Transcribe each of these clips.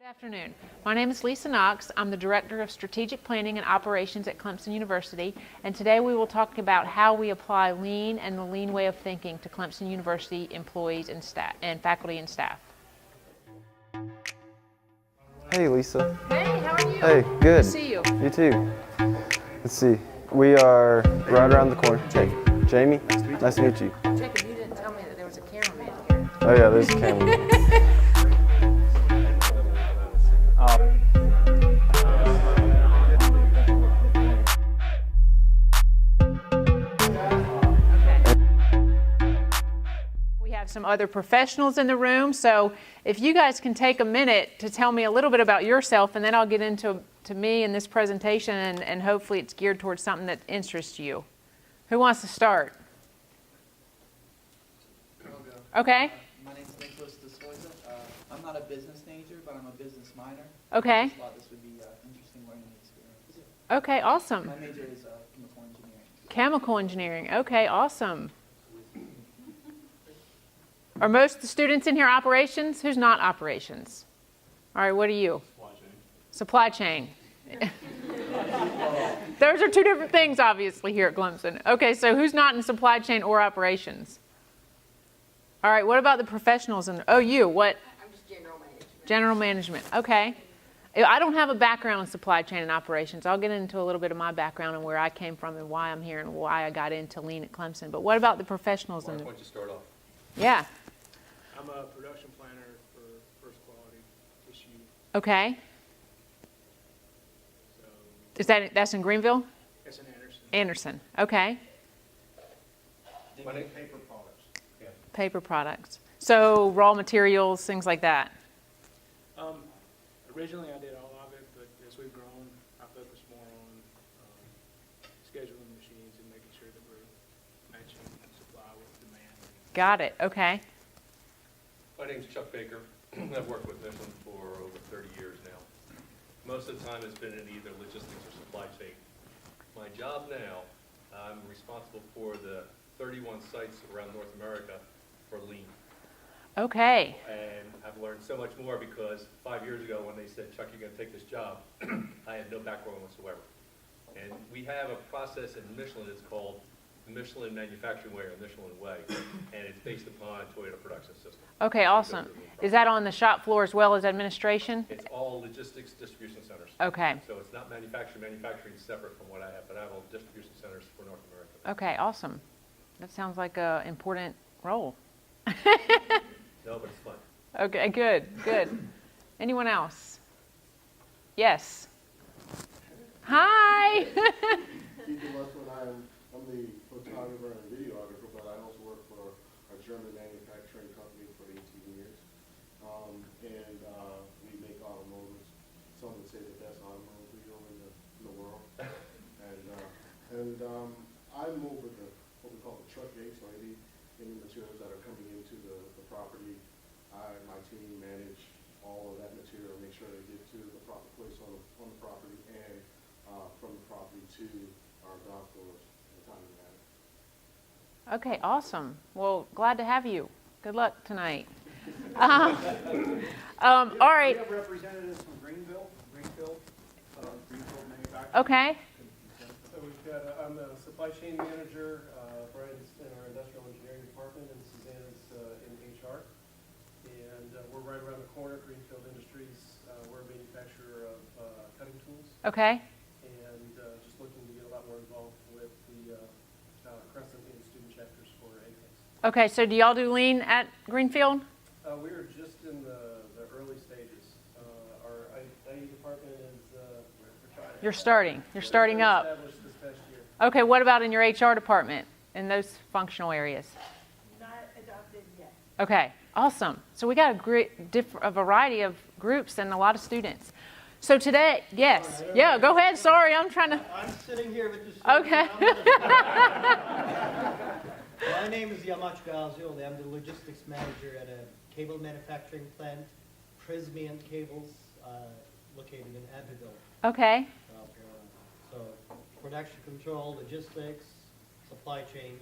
Good afternoon. My name is Lisa Knox. I'm the Director of Strategic Planning and Operations at Clemson University, and today we will talk about how we apply lean and the lean way of thinking to Clemson University employees and staff and faculty and staff. Hey Lisa. Hey, how are you? Hey, good. Good to see you. You too. Let's see. We are right around the corner. Hey, Jamie. Nice to meet you. Jacob, you didn't tell me that there was a cameraman here. Oh yeah, there's a camera. Some other professionals in the room, so if you guys can take a minute to tell me a little bit about yourself, and then I'll get into me in this presentation, and hopefully it's geared towards something that interests you. Who wants to start? Okay. My name is Nicholas DeSoiza. I'm not a business major, but I'm a business minor. Okay. I just thought this would be an interesting learning experience. Okay, awesome. My major is chemical engineering. Chemical engineering. Okay, awesome. Are most of the students in here operations? Who's not operations? All right, what are you? Supply chain. Supply chain. Those are two different things, obviously, here at Clemson. Okay, so who's not in supply chain or operations? All right, what about the professionals? Oh, you, what? I'm just general management. General management, okay. I don't have a background in supply chain and operations. I'll get into a little bit of my background and where I came from and why I'm here and why I got into lean at Clemson. But what about the professionals? Why don't you start off? Yeah. I'm a production planner for first quality issue. Okay. So That's in Greenville? that's in Anderson. Anderson. Okay. My name? Paper products. Yeah. Paper products. So raw materials, things like that. Originally I did all of it, but as we've grown, I focus more on scheduling machines and making sure that we're matching supply with demand. Got it. Okay. My name's Chuck Baker. I've worked with Michelin for over 30 years now. Most of the time it's been in either logistics or supply chain. My job now, I'm responsible for the 31 sites around North America for lean. Okay. And I've learned so much more because 5 years ago when they said, Chuck, you're going to take this job, I had no background whatsoever. And we have a process in Michelin that's called the Michelin Manufacturing Way or Michelin Way, and it's based upon Toyota Production System. Okay, awesome. Is that on the shop floor as well as administration? It's all logistics distribution centers. Okay. So it's not manufacturing. Manufacturing is separate from what I have, but I have all distribution centers for North America. Okay, awesome. That sounds like an important role. No, but it's fun. Okay, good, good. Anyone else? Yes. Hi. I'm the photographer and videographer, but I also work for a German manufacturing company for 18 years. We make automotives. Some would say the best automobile in the world. I move with what we call the truck gate, so any materials that are coming into the property, I and my team manage all of that material, make sure they get to the proper place on the property and from the property to our dock doors. Okay, awesome. Well, glad to have you. Good luck tonight. All right. We have representatives from Greenfield manufacturing. Okay. So we've got, I'm the supply chain manager, Brian's in our industrial engineering department, and Susanna's in HR. And we're right around the corner, Greenfield Industries. We're a manufacturer of cutting tools. Okay. And just looking to get a lot more involved with the Crescent and student chapters for APEX. Okay, so do y'all do lean at Greenfield? We're just in the early stages. Our IT department is we're trying. You're starting up. Established this past year. Okay, what about in your HR department, in those functional areas? Not adopted yet. Okay, awesome. So we got a variety of groups and a lot of students. So today, yes. Yeah, go ahead. Sorry, I'm trying to. I'm sitting here with the students. Okay. My name is Yamaç Gazioli. I'm the logistics manager at a cable manufacturing plant, Prismian Cables, located in Abbeville. Okay. So production control, logistics, supply chain,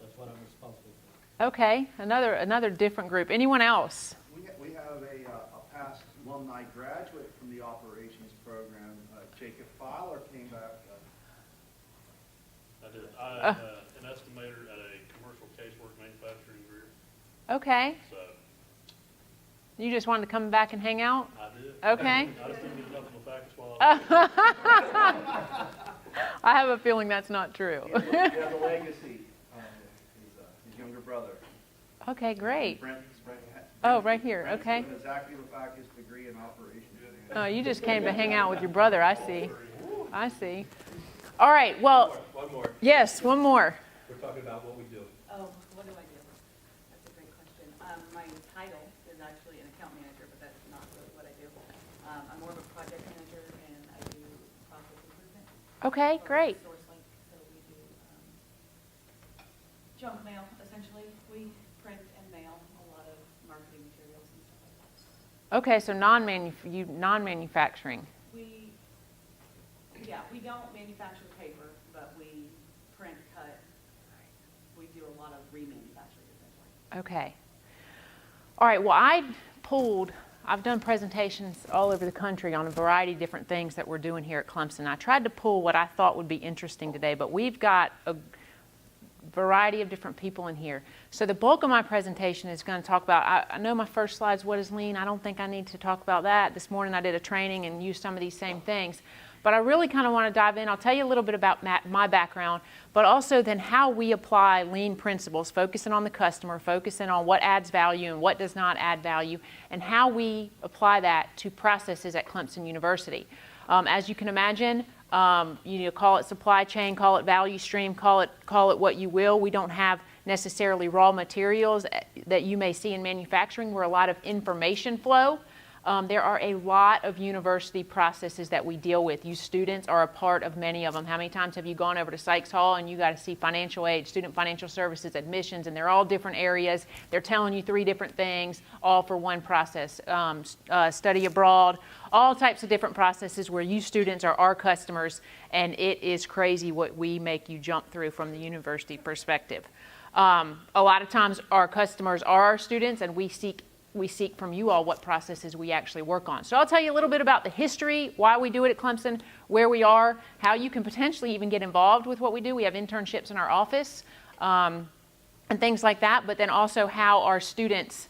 that's what I'm responsible for. Okay, another different group. Anyone else? We have a past alumni graduate from the operations program, Jacob Fowler, came back. I did. I'm an estimator at a commercial casework manufacturing group. Okay. So You just wanted to come back and hang out? I did. Okay. I just didn't get enough of the facts while I was I have a feeling that's not true. He has a legacy. His younger brother. Okay, great. Brent Oh, right here, Brent's okay. doing exactly the fact his degree in operations. Oh, you just came to hang out with your brother, I see. I see. All right, well, One more. yes, one more. We're talking about what we do. Oh, what do I do? That's a great question. My title is actually an account manager, but that's not really what I do. I'm more of a project manager, and I do process improvement. Okay, for great. SourceLink. So we do junk mail, essentially. We print and mail a lot of marketing materials and stuff like that. Okay, so non-manufacturing. We don't manufacture paper, but we print, cut. We do a lot of remanufacturing, essentially. Okay. All right, well, I've done presentations all over the country on a variety of different things that we're doing here at Clemson. I tried to pull what I thought would be interesting today, but we've got a variety of different people in here. So the bulk of my presentation is going to talk about, I know my first slide's what is lean. I don't think I need to talk about that. This morning I did a training and used some of these same things. But I really kind of want to dive in. I'll tell you a little bit about my background, but also then how we apply lean principles, focusing on the customer, focusing on what adds value and what does not add value, and how we apply that to processes at Clemson University. As you can imagine, you call it supply chain, call it value stream, call it what you will. We don't have necessarily raw materials that you may see in manufacturing. We're a lot of information flow. There are a lot of university processes that we deal with. You students are a part of many of them. How many times have you gone over to Sykes Hall and you got to see financial aid, student financial services, admissions, and they're all different areas. They're telling you 3 different things, all for one process. Study abroad, all types of different processes where you students are our customers, and it is crazy what we make you jump through from the university perspective. A lot of times our customers are our students, and we seek from you all what processes we actually work on. So I'll tell you a little bit about the history, why we do it at Clemson, where we are, how you can potentially even get involved with what we do. We have internships in our office and things like that, but then also how our students,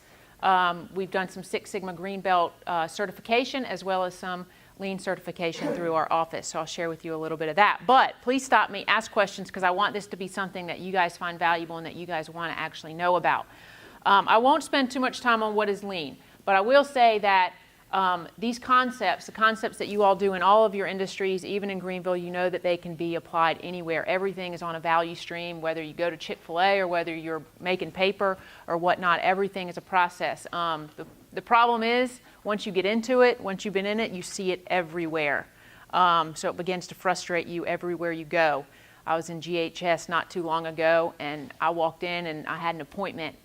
we've done some Six Sigma Green Belt certification as well as some lean certification through our office. So I'll share with you a little bit of that. But please stop me, ask questions, because I want this to be something that you guys find valuable and that you guys want to actually know about. I won't spend too much time on what is lean, but I will say that these concepts, the concepts that you all do in all of your industries, even in Greenville, you know that they can be applied anywhere. Everything is on a value stream, whether you go to Chick-fil-A or whether you're making paper or whatnot, everything is a process. The problem is, once you get into it, once you've been in it, you see it everywhere. So it begins to frustrate you everywhere you go. I was in GHS not too long ago, and I walked in and I had an appointment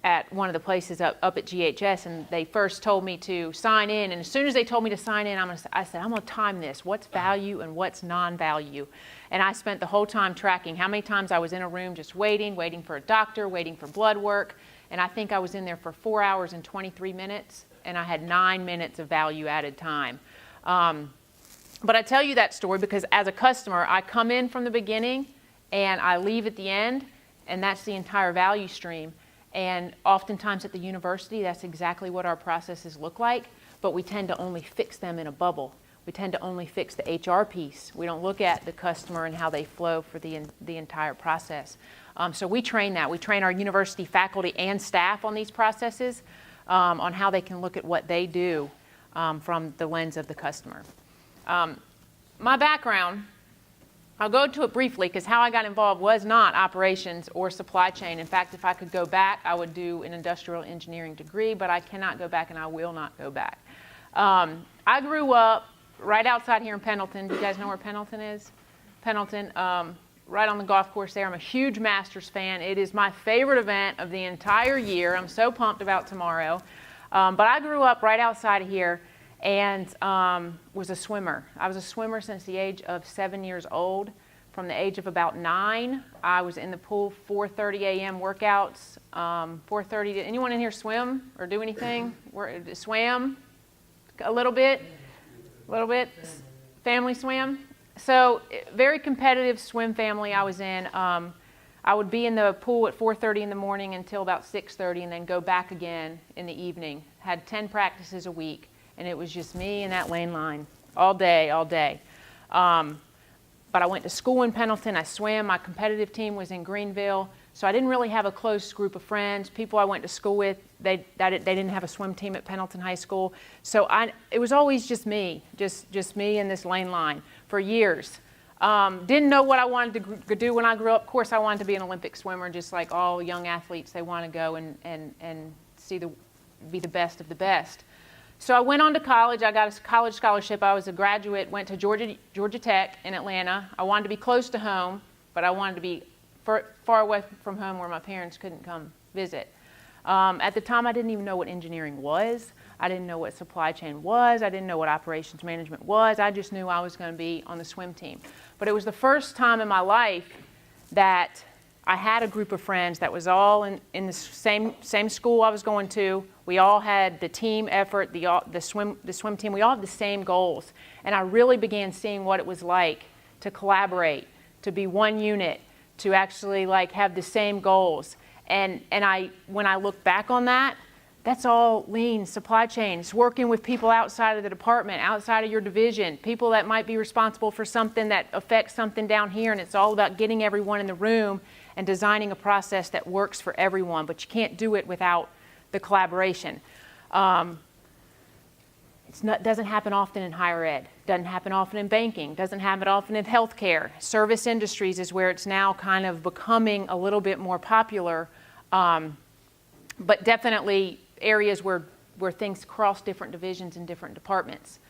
at one of the places up at GHS, and they first told me to sign in, and as soon as they told me to sign in, I said, I'm going to time this. What's value and what's non-value? And I spent the whole time tracking how many times I was in a room just waiting for a doctor, waiting for blood work, and I think I was in there for 4 hours and 23 minutes, and I had 9 minutes of value-added time. But I tell you that story because as a customer, I come in from the beginning, and I leave at the end, and that's the entire value stream. And oftentimes at the university, that's exactly what our processes look like, but we tend to only fix them in a bubble. We tend to only fix the HR piece. We don't look at the customer and how they flow for the entire process. So we train that. We train our university faculty and staff on these processes, on how they can look at what they do from the lens of the customer. My background, I'll go to it briefly because how I got involved was not operations or supply chain. In fact, if I could go back, I would do an industrial engineering degree, but I cannot go back and I will not go back. I grew up right outside here in Pendleton. Do you guys know where Pendleton is? Pendleton, right on the golf course there. I'm a huge Masters fan. It is my favorite event of the entire year. I'm so pumped about tomorrow. But I grew up right outside of here and was a swimmer. I was a swimmer since the age of 7 years old. from the age of about 9. I was in the pool 4:30 a.m. workouts. 4:30. Anyone in here swim or do anything? Swam a little bit. Family swim. So very competitive swim family I was in. I would be in the pool at 4:30 in the morning until about 6:30 and then go back again in the evening. Had 10 practices a week, and it was just me and that lane line all day. But I went to school in Pendleton. I swam. My competitive team was in Greenville. So I didn't really have a close group of friends. People I went to school with, they didn't have a swim team at Pendleton High School. So it was always just me and this lane line for years. Didn't know what I wanted to do when I grew up. Of course, I wanted to be an Olympic swimmer, just like all young athletes. They want to go and be the best of the best. So I went on to college. I got a college scholarship. I was a graduate, went to Georgia Tech in Atlanta. I wanted to be close to home, but I wanted to be far away from home where my parents couldn't come visit. At the time, I didn't even know what engineering was. I didn't know what supply chain was. I didn't know what operations management was. I just knew I was going to be on the swim team. But it was the first time in my life that I had a group of friends that was all in the same school I was going to. We all had the team effort, the swim team. We all had the same goals. And I really began seeing what it was like to collaborate, to be one unit, to actually have the same goals. And when I look back on that, that's all lean supply chain. It's working with people outside of the department, outside of your division, people that might be responsible for something that affects something down here, and it's all about getting everyone in the room and designing a process that works for everyone, but you can't do it without the collaboration. It doesn't happen often in higher ed, doesn't happen often in banking, doesn't happen often in healthcare. Service industries is where it's now kind of becoming a little bit more popular, but definitely areas where things cross different divisions and different departments.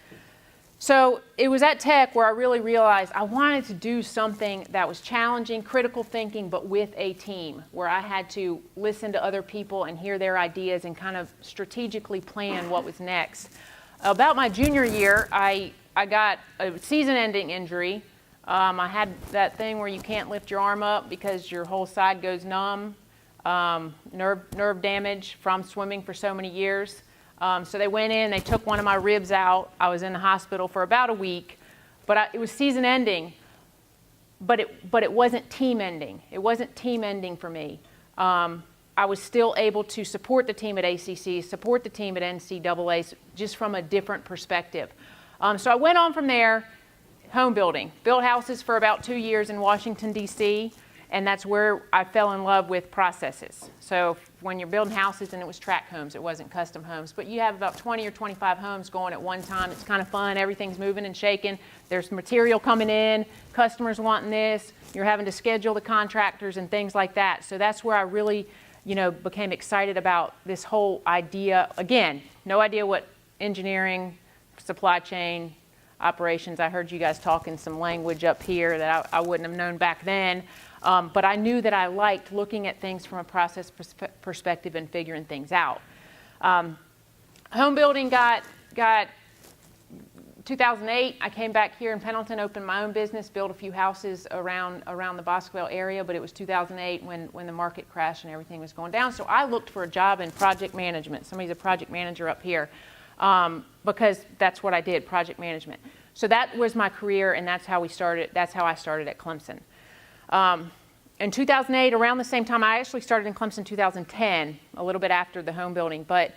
So it was at Tech where I really realized I wanted to do something that was challenging, critical thinking, but with a team, where I had to listen to other people and hear their ideas and kind of strategically plan what was next. About my junior year, I got a season-ending injury. I had that thing where you can't lift your arm up because your whole side goes numb, nerve damage from swimming for so many years. So they went in, they took one of my ribs out. I was in the hospital for about a week, but it was season ending, but it wasn't team ending. It wasn't team ending for me. I was still able to support the team at ACC, support the team at NCAA, just from a different perspective. So I went on from there, home building. Built houses for about 2 years in Washington, D.C., and that's where I fell in love with processes. So when you're building houses, and it was tract homes, it wasn't custom homes, but you have about 20 or 25 homes going at one time. It's kind of fun. Everything's moving and shaking. There's material coming in, customers wanting this. You're having to schedule the contractors and things like that. So that's where I really, became excited about this whole idea. Again, no idea what engineering, supply chain, operations. I heard you guys talking some language up here that I wouldn't have known back then. But I knew that I liked looking at things from a process perspective and figuring things out. Home building got 2008. I came back here in Pendleton, opened my own business, built a few houses around the Bosqueville area, but it was 2008 when the market crashed and everything was going down. So I looked for a job in project management. Somebody's a project manager up here because that's what I did, project management. So that was my career, and that's how I started at Clemson. In 2008, around the same time, I actually started in Clemson 2010, a little bit after the home building, but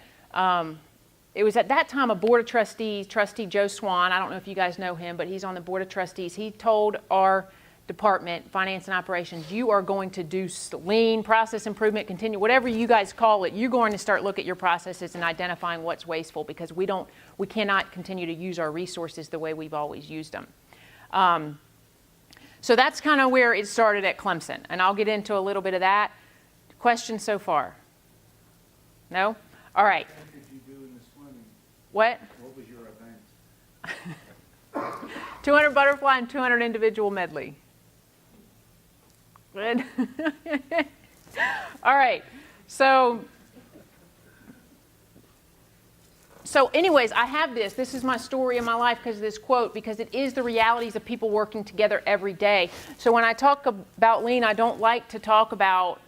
it was at that time a board of trustees, Trustee Joe Swan, I don't know if you guys know him, but he's on the board of trustees. He told our department, finance and operations, you are going to do lean, process improvement, continue, whatever you guys call it, you're going to start look at your processes and identifying what's wasteful, because we cannot continue to use our resources the way we've always used them. So that's kind of where it started at Clemson, and I'll get into a little bit of that. Questions so far? No? All right. What did you do in the swimming? What? What was your event? 200 butterfly and 200 individual medley. Good. All right. So So anyways, I have this. This is my story in my life because of this quote, because it is the realities of people working together every day. So when I talk about lean, I don't like to talk about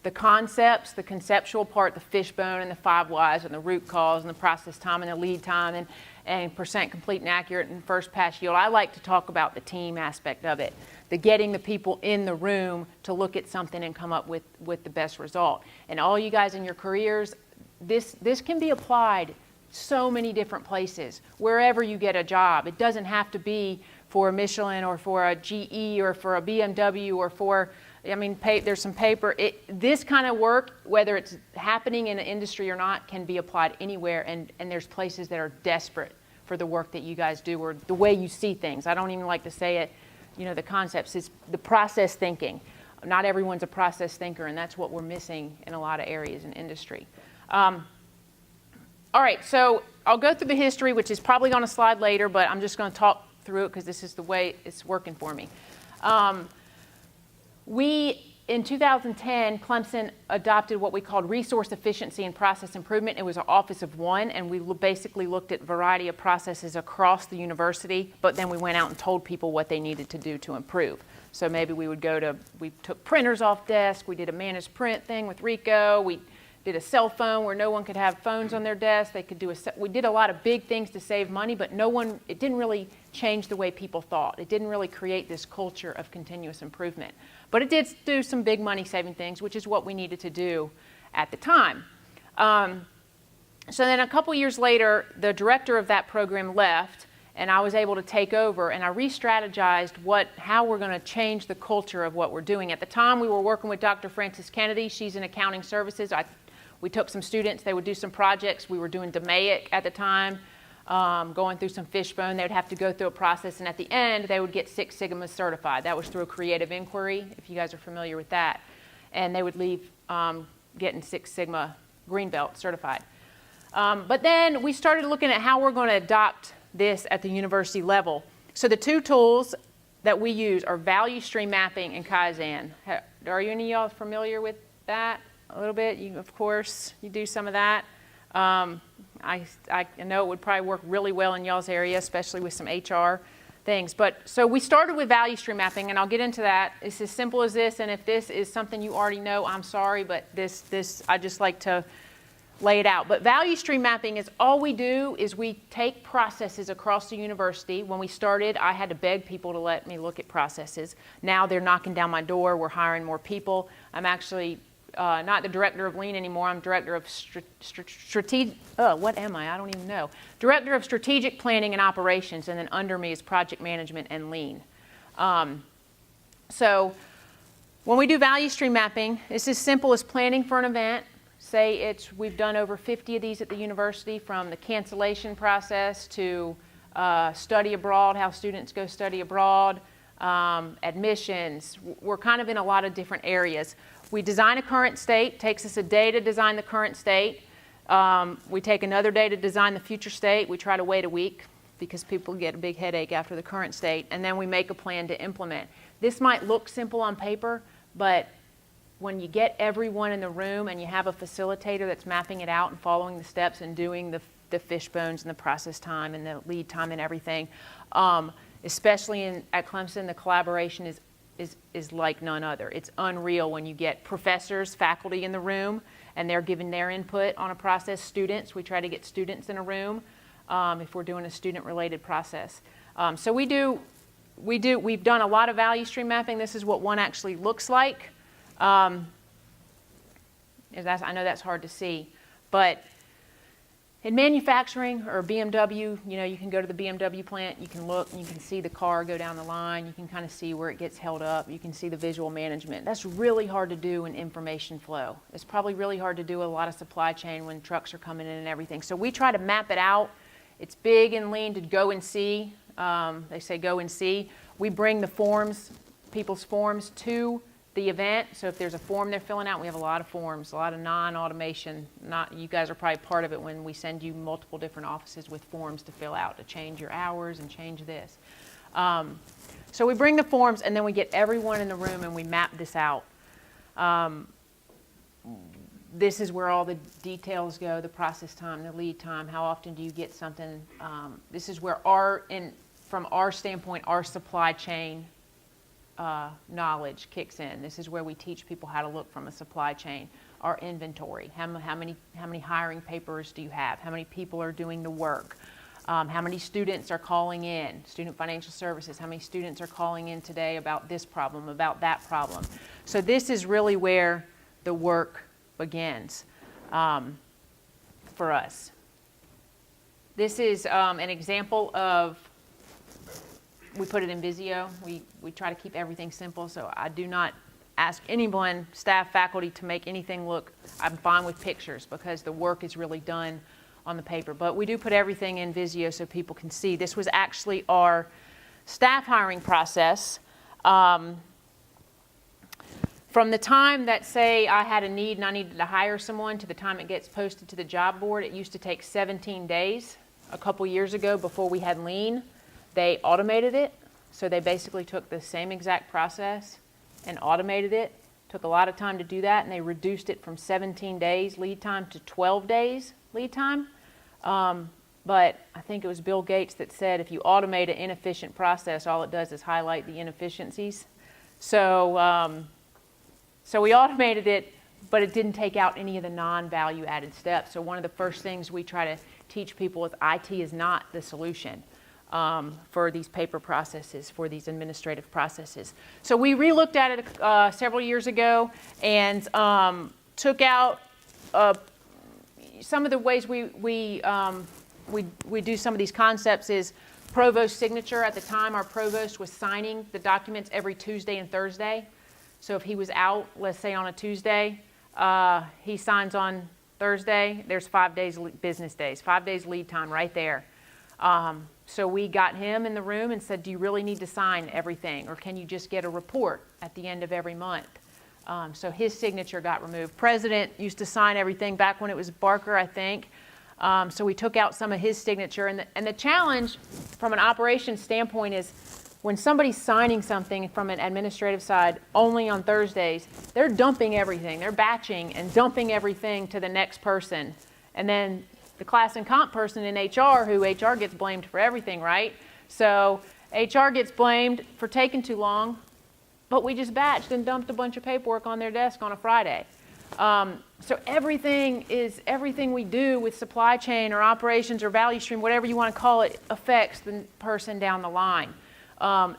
the concepts, the conceptual part, the fishbone and the 5 whys and the root cause and the process time and the lead time and percent complete and accurate and first pass yield. I like to talk about the team aspect of it, the getting the people in the room to look at something and come up with the best result. And all you guys in your careers, this can be applied so many different places, wherever you get a job. It doesn't have to be for a Michelin or for a GE or for a BMW or for, there's some paper. This kind of work, whether it's happening in an industry or not, can be applied anywhere, and there's places that are desperate for the work that you guys do or the way you see things. I don't even like to say it, the concepts. It's the process thinking. Not everyone's a process thinker, and that's what we're missing in a lot of areas in industry. All right, so I'll go through the history, which is probably on a slide later, but I'm just going to talk through it because this is the way it's working for me. In 2010, Clemson adopted what we called resource efficiency and process improvement. It was an office of one, and we basically looked at a variety of processes across the university, but then we went out and told people what they needed to do to improve. So maybe we took printers off desk, we did a managed print thing with Rico, we did a cell phone where no one could have phones on their desk. We did a lot of big things to save money, but it didn't really change the way people thought. It didn't really create this culture of continuous improvement. But it did do some big money saving things, which is what we needed to do at the time. So then a couple years later, the director of that program left, and I was able to take over, and I re-strategized how we're going to change the culture of what we're doing. At the time, we were working with Dr. Frances Kennedy. She's in accounting services. We took some students. They would do some projects. We were doing DMAIC at the time, going through some fishbone. They would have to go through a process, and at the end, they would get Six Sigma certified. That was through a creative inquiry, if you guys are familiar with that. And they would leave getting Six Sigma Green Belt certified. But then we started looking at how we're going to adopt this at the university level. So the two tools that we use are value stream mapping and Kaizen. Are any of y'all familiar with that a little bit? Of course, you do some of that. I know it would probably work really well in y'all's area, especially with some HR things. But so we started with value stream mapping, and I'll get into that. It's as simple as this, and if this is something you already know, I'm sorry, but this I just like to lay it out. But value stream mapping is all we do is we take processes across the university. When we started, I had to beg people to let me look at processes. Now they're knocking down my door. We're hiring more people. I'm actually not the director of lean anymore. I'm director of strategic, what am I? I don't even know. Director of strategic planning and operations, and then under me is project management and lean. So when we do value stream mapping, it's as simple as planning for an event. Say we've done over 50 of these at the university, from the cancellation process to study abroad, how students go study abroad, admissions. We're kind of in a lot of different areas. We design a current state. Takes us a day to design the current state. We take another day to design the future state. We try to wait a week because people get a big headache after the current state. And then we make a plan to implement. This might look simple on paper, but when you get everyone in the room and you have a facilitator that's mapping it out and following the steps and doing the fishbones and the process time and the lead time and everything, especially at Clemson, the collaboration is like none other. It's unreal when you get professors, faculty in the room, and they're giving their input on a process. Students, we try to get students in a room if we're doing a student-related process. So we've done a lot of value stream mapping. This is what one actually looks like. I know that's hard to see, but in manufacturing or BMW, you can go to the BMW plant, you can look, and you can see the car go down the line, you can kind of see where it gets held up, you can see the visual management. That's really hard to do in information flow. It's probably really hard to do a lot of supply chain when trucks are coming in and everything. So we try to map it out. It's big and lean to go and see. They say go and see. We bring the forms, people's forms, to the event. So if there's a form they're filling out, we have a lot of forms, a lot of non-automation. You guys are probably part of it when we send you multiple different offices with forms to fill out to change your hours and change this. So we bring the forms, and then we get everyone in the room and we map this out. This is where all the details go, the process time, the lead time, how often do you get something. This is where from our standpoint, our supply chain knowledge kicks in. This is where we teach people how to look from a supply chain. Our inventory, how many hiring papers do you have? How many people are doing the work? How many students are calling in? Student financial services, how many students are calling in today about this problem, about that problem? So this is really where the work begins for us. This is an example of, we put it in Visio. We try to keep everything simple, so I do not ask anyone, staff, faculty, to make anything look, I'm fine with pictures because the work is really done on the paper. But we do put everything in Visio so people can see. This was actually our staff hiring process. From the time that, say, I had a need and I needed to hire someone to the time it gets posted to the job board, it used to take 17 days. A couple years ago, before we had Lean, they automated it. So they basically took the same exact process and automated it. Took a lot of time to do that, and they reduced it from 17 days lead time to 12 days lead time. But I think it was Bill Gates that said if you automate an inefficient process, all it does is highlight the inefficiencies. So, so we automated it, but it didn't take out any of the non-value added steps. So one of the first things we try to teach people is IT is not the solution for these paper processes, for these administrative processes. So we re-looked at it several years ago and took out some of the ways we do some of these concepts is provost signature. At the time, our provost was signing the documents every Tuesday and Thursday. So if he was out, let's say on a Tuesday, he signs on Thursday, there's 5 days business days, 5 days lead time right there. So we got him in the room and said, do you really need to sign everything? Or can you just get a report at the end of every month? So his signature got removed. President used to sign everything back when it was Barker, I think. So we took out some of his signature. And the challenge from an operations standpoint is when somebody's signing something from an administrative side only on Thursdays, they're dumping everything. They're batching and dumping everything to the next person. And then the class and comp person in HR, who HR gets blamed for everything, right? So HR gets blamed for taking too long, but we just batched and dumped a bunch of paperwork on their desk on a Friday. So everything we do with supply chain or operations or value stream, whatever you want to call it, affects the person down the line.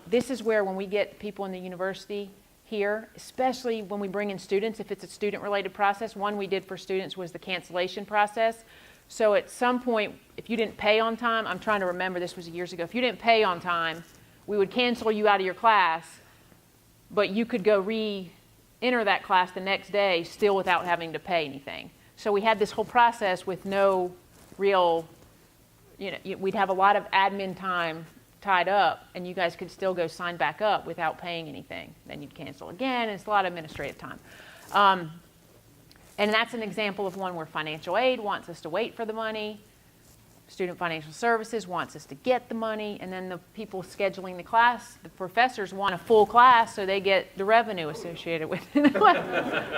This is where when we get people in the university here, especially when we bring in students, if it's a student-related process, one we did for students was the cancellation process. So at some point, if you didn't pay on time, I'm trying to remember, this was years ago, if you didn't pay on time, we would cancel you out of your class, but you could go re-enter that class the next day still without having to pay anything. So we had this whole process with no real, we'd have a lot of admin time tied up, and you guys could still go sign back up without paying anything. Then you'd cancel again, and it's a lot of administrative time. And that's an example of one where financial aid wants us to wait for the money, student financial services wants us to get the money, and then the people scheduling the class, the professors want a full class so they get the revenue associated with it.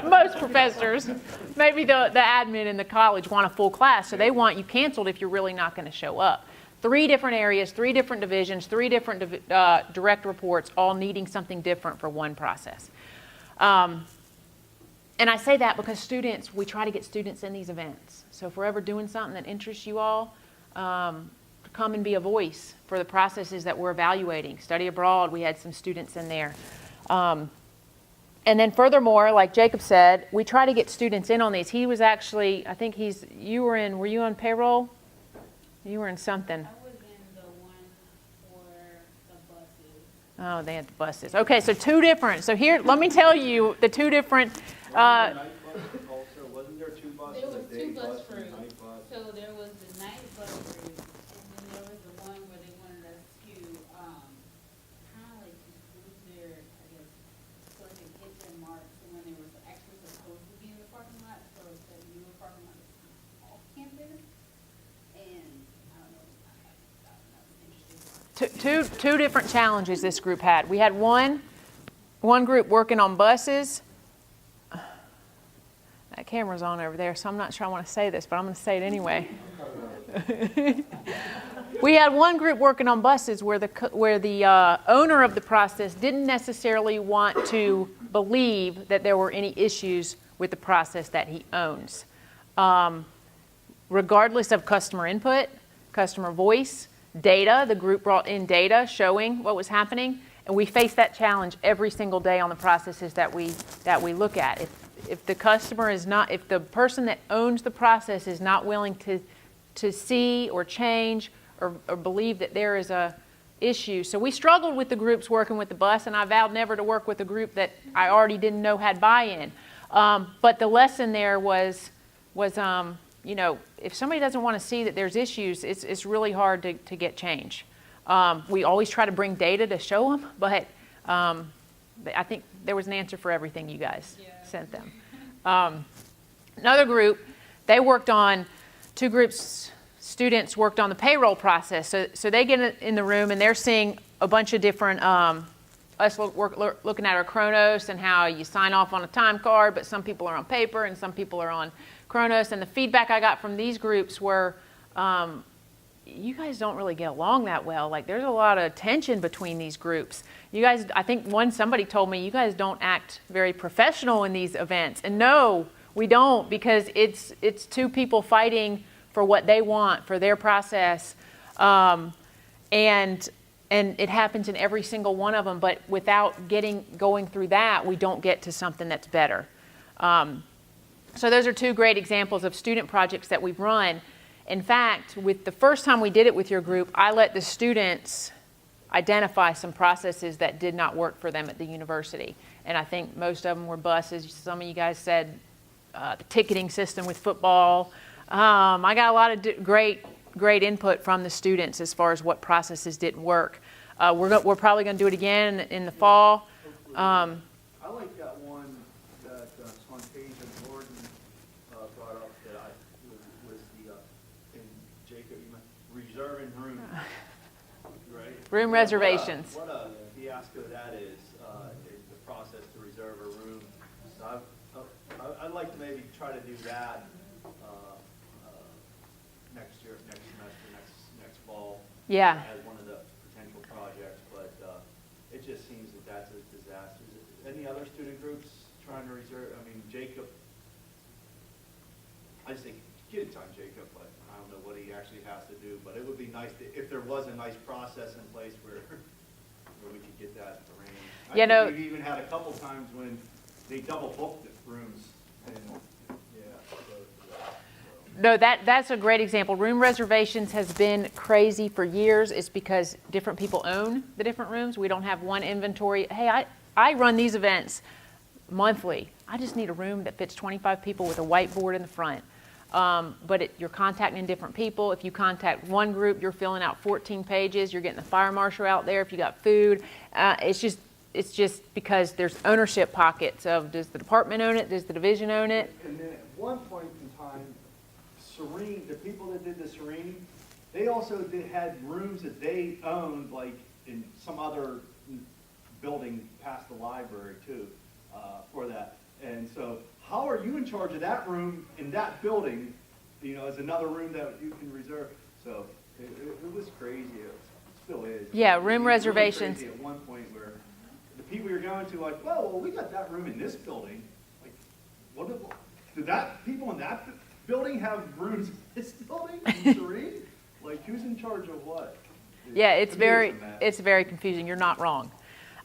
Most professors, maybe the admin in the college want a full class, so they want you canceled if you're really not going to show up. 3 different areas, 3 different divisions, 3 different direct reports, all needing something different for one process. And I say that because students, we try to get students in these events. So if we're ever doing something that interests you all, come and be a voice for the processes that we're evaluating. Study abroad, we had some students in there. And then furthermore, like Jacob said, we try to get students in on these. He was actually, I think were you on payroll? You were in something. I was in the one for the buses. Oh, they had the buses. Okay, so 2 different. So here, let me tell you the 2 different. Wasn't there 2 buses? There was a 2 day bus and a crews. night bus? So there was the night bus crew, and then there was the one where they wanted us to, kind of like just lose their, I guess, so they could hit their marks, and when they were actually supposed to be in the parking lot, so the newer parking lot was off campus, and I don't know, that was interesting. Two different challenges this group had. We had one group working on buses. That camera's on over there, so I'm not sure I want to say this, but I'm going to say it anyway. We had one group working on buses where the owner of the process didn't necessarily want to believe that there were any issues with the process that he owns. Regardless of customer input, customer voice, data, the group brought in data showing what was happening, and we face that challenge every single day on the processes that we look at. If the customer is not, if the person that owns the process is not willing to see or change or believe that there is a issue. So we struggled with the groups working with the bus, and I vowed never to work with a group that I already didn't know had buy-in. But the lesson there was you know, if somebody doesn't want to see that there's issues, it's really hard to get change. We always try to bring data to show them, but I think there was an answer for everything you guys sent them. Another group, they worked on, two groups, students worked on the payroll process. So they get in the room and they're seeing a bunch of different, us looking at our Chronos and how you sign off on a time card, but some people are on paper and some people are on Chronos. And the feedback I got from these groups were, you guys don't really get along that well. Like, there's a lot of tension between these groups. You guys, I think somebody told me, you guys don't act very professional in these events. And no, we don't, because it's two people fighting for what they want, for their process. And it happens in every single one of them, but without going through that, we don't get to something that's better. So those are two great examples of student projects that we've run. In fact, with the first time we did it with your group, I let the students identify some processes that did not work for them at the university. And I think most of them were buses. Some of you guys said the ticketing system with football. I got a lot of great input from the students as far as what processes didn't work. We're probably going to do it again in the fall. I like that one that Swantasia and Gordon brought up that was the, and Jacob, you meant reserving room, right? Room reservations. What a fiasco that is, the process to reserve a room. So I'd like to maybe try to do that next year, next semester, next fall. Yeah. As one of the potential projects, but it just seems that that's a disaster. Any other student groups trying to reserve? I mean, Jacob, I just think get it on Jacob, but I don't know what he actually has to do. But it would be nice if there was a nice process in place where we could get that arranged. You know, we've even had a couple times when they double booked the rooms. And, no, that's a great example. Room reservations has been crazy for years. It's because different people own the different rooms. We don't have one inventory. Hey, I run these events monthly. I just need a room that fits 25 people with a whiteboard in the front. But you're contacting different people. If you contact one group, you're filling out 14 pages. You're getting the fire marshal out there if you got food. It's just because there's ownership pockets of, does the department own it? Does the division own it? And then at one point in time, Serene, the people that did the Serene, they also had rooms that they owned, like in some other building past the library too, for that. And so, how are you in charge of that room in that building? You know, as another room that you can reserve. So it was crazy. It still is. Yeah, room reservations. Really crazy at one point where the people you're going to, like, well, we got that room in this building. Like, what did that people in that building have rooms in this building in Serene? Like, who's in charge of what? Yeah, it's very confusing. You're not wrong.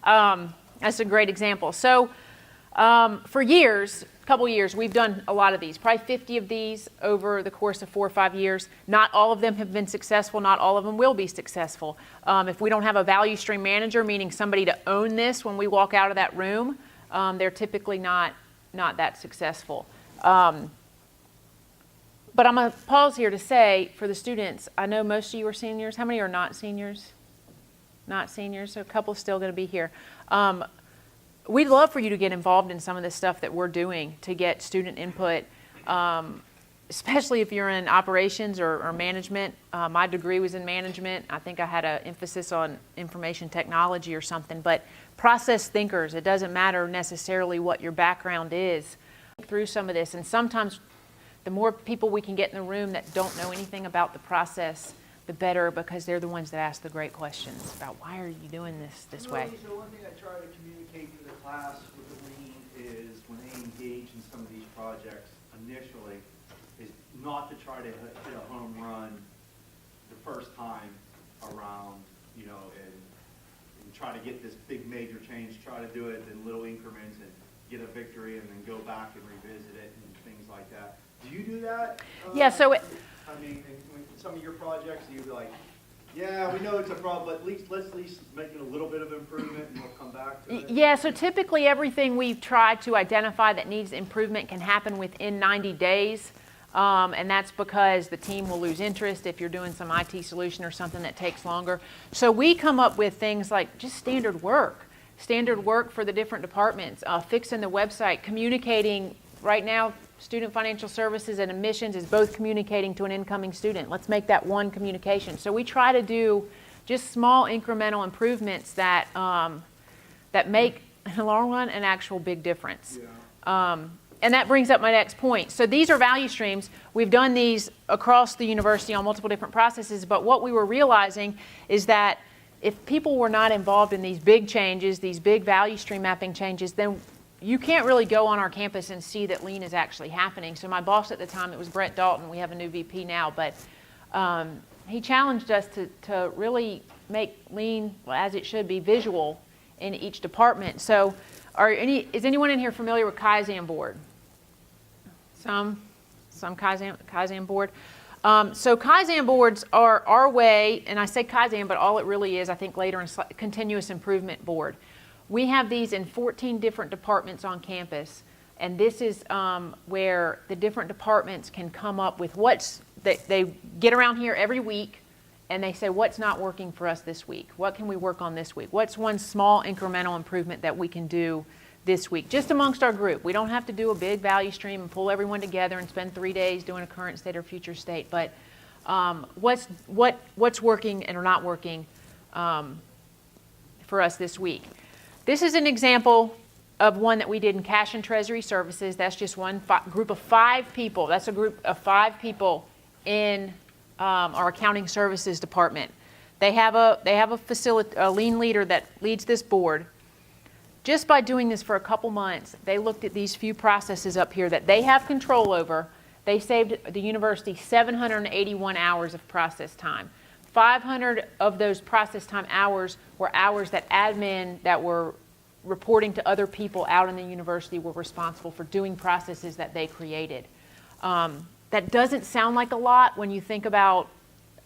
That's a great example. So for years, a couple years, we've done a lot of these, probably 50 of these over the course of 4 or 5 years. Not all of them have been successful. Not all of them will be successful. If we don't have a value stream manager, meaning somebody to own this when we walk out of that room, they're typically not that successful. But I'm going to pause here to say, for the students, I know most of you are seniors. How many are not seniors? Not seniors, so a couple still going to be here. We'd love for you to get involved in some of the stuff that we're doing to get student input, especially if you're in operations or management. My degree was in management. I think I had an emphasis on information technology or something. But process thinkers, it doesn't matter necessarily what your background is. through some of this, and sometimes the more people we can get in the room that don't know anything about the process, the better, because they're the ones that ask the great questions about why are you doing this way. So one thing I try to communicate to the class with the lean is when they engage in some of these projects initially, is not to try to hit a home run the first time around, you know, and try to get this big major change, try to do it in little increments and get a victory and then go back and revisit it and things like that. Do you do that? Yeah, so I mean, in some of your projects, you like, yeah, we know it's a problem, but let's at least make it a little bit of improvement and we'll come back to it. Yeah, so typically everything we've tried to identify that needs improvement can happen within 90 days. And that's because the team will lose interest if you're doing some IT solution or something that takes longer. So we come up with things like just standard work for the different departments, fixing the website, communicating. Right now, Student Financial Services and Admissions is both communicating to an incoming student. Let's make that one communication. So we try to do just small incremental improvements that, that make, in the long run, an actual big difference. Yeah. And that brings up my next point. So these are value streams. We've done these across the university on multiple different processes, but what we were realizing is that if people were not involved in these big changes, these big value stream mapping changes, then you can't really go on our campus and see that lean is actually happening. So my boss at the time, it was Brett Dalton. We have a new VP now, but he challenged us to really make lean, well, as it should be, visual in each department. So is anyone in here familiar with Kaizen board? Some Kaizen board. So Kaizen boards are our way, and I say Kaizen, but all it really is, I think later, in continuous improvement board. We have these in 14 different departments on campus, and this is where the different departments can come up with they get around here every week, and they say, what's not working for us this week? What can we work on this week? What's one small incremental improvement that we can do this week, just amongst our group? We don't have to do a big value stream and pull everyone together and spend 3 days doing a current state or future state, but what's working and not working for us this week. This is an example of one that we did in Cash and Treasury Services. That's just one group of 5 people. That's a group of 5 people in our accounting services department. They have a lean leader that leads this board. Just by doing this for a couple months, they looked at these few processes up here that they have control over. They saved the university 781 hours of process time. 500 of those process time hours were hours that admin that were reporting to other people out in the university were responsible for doing processes that they created. That doesn't sound like a lot when you think about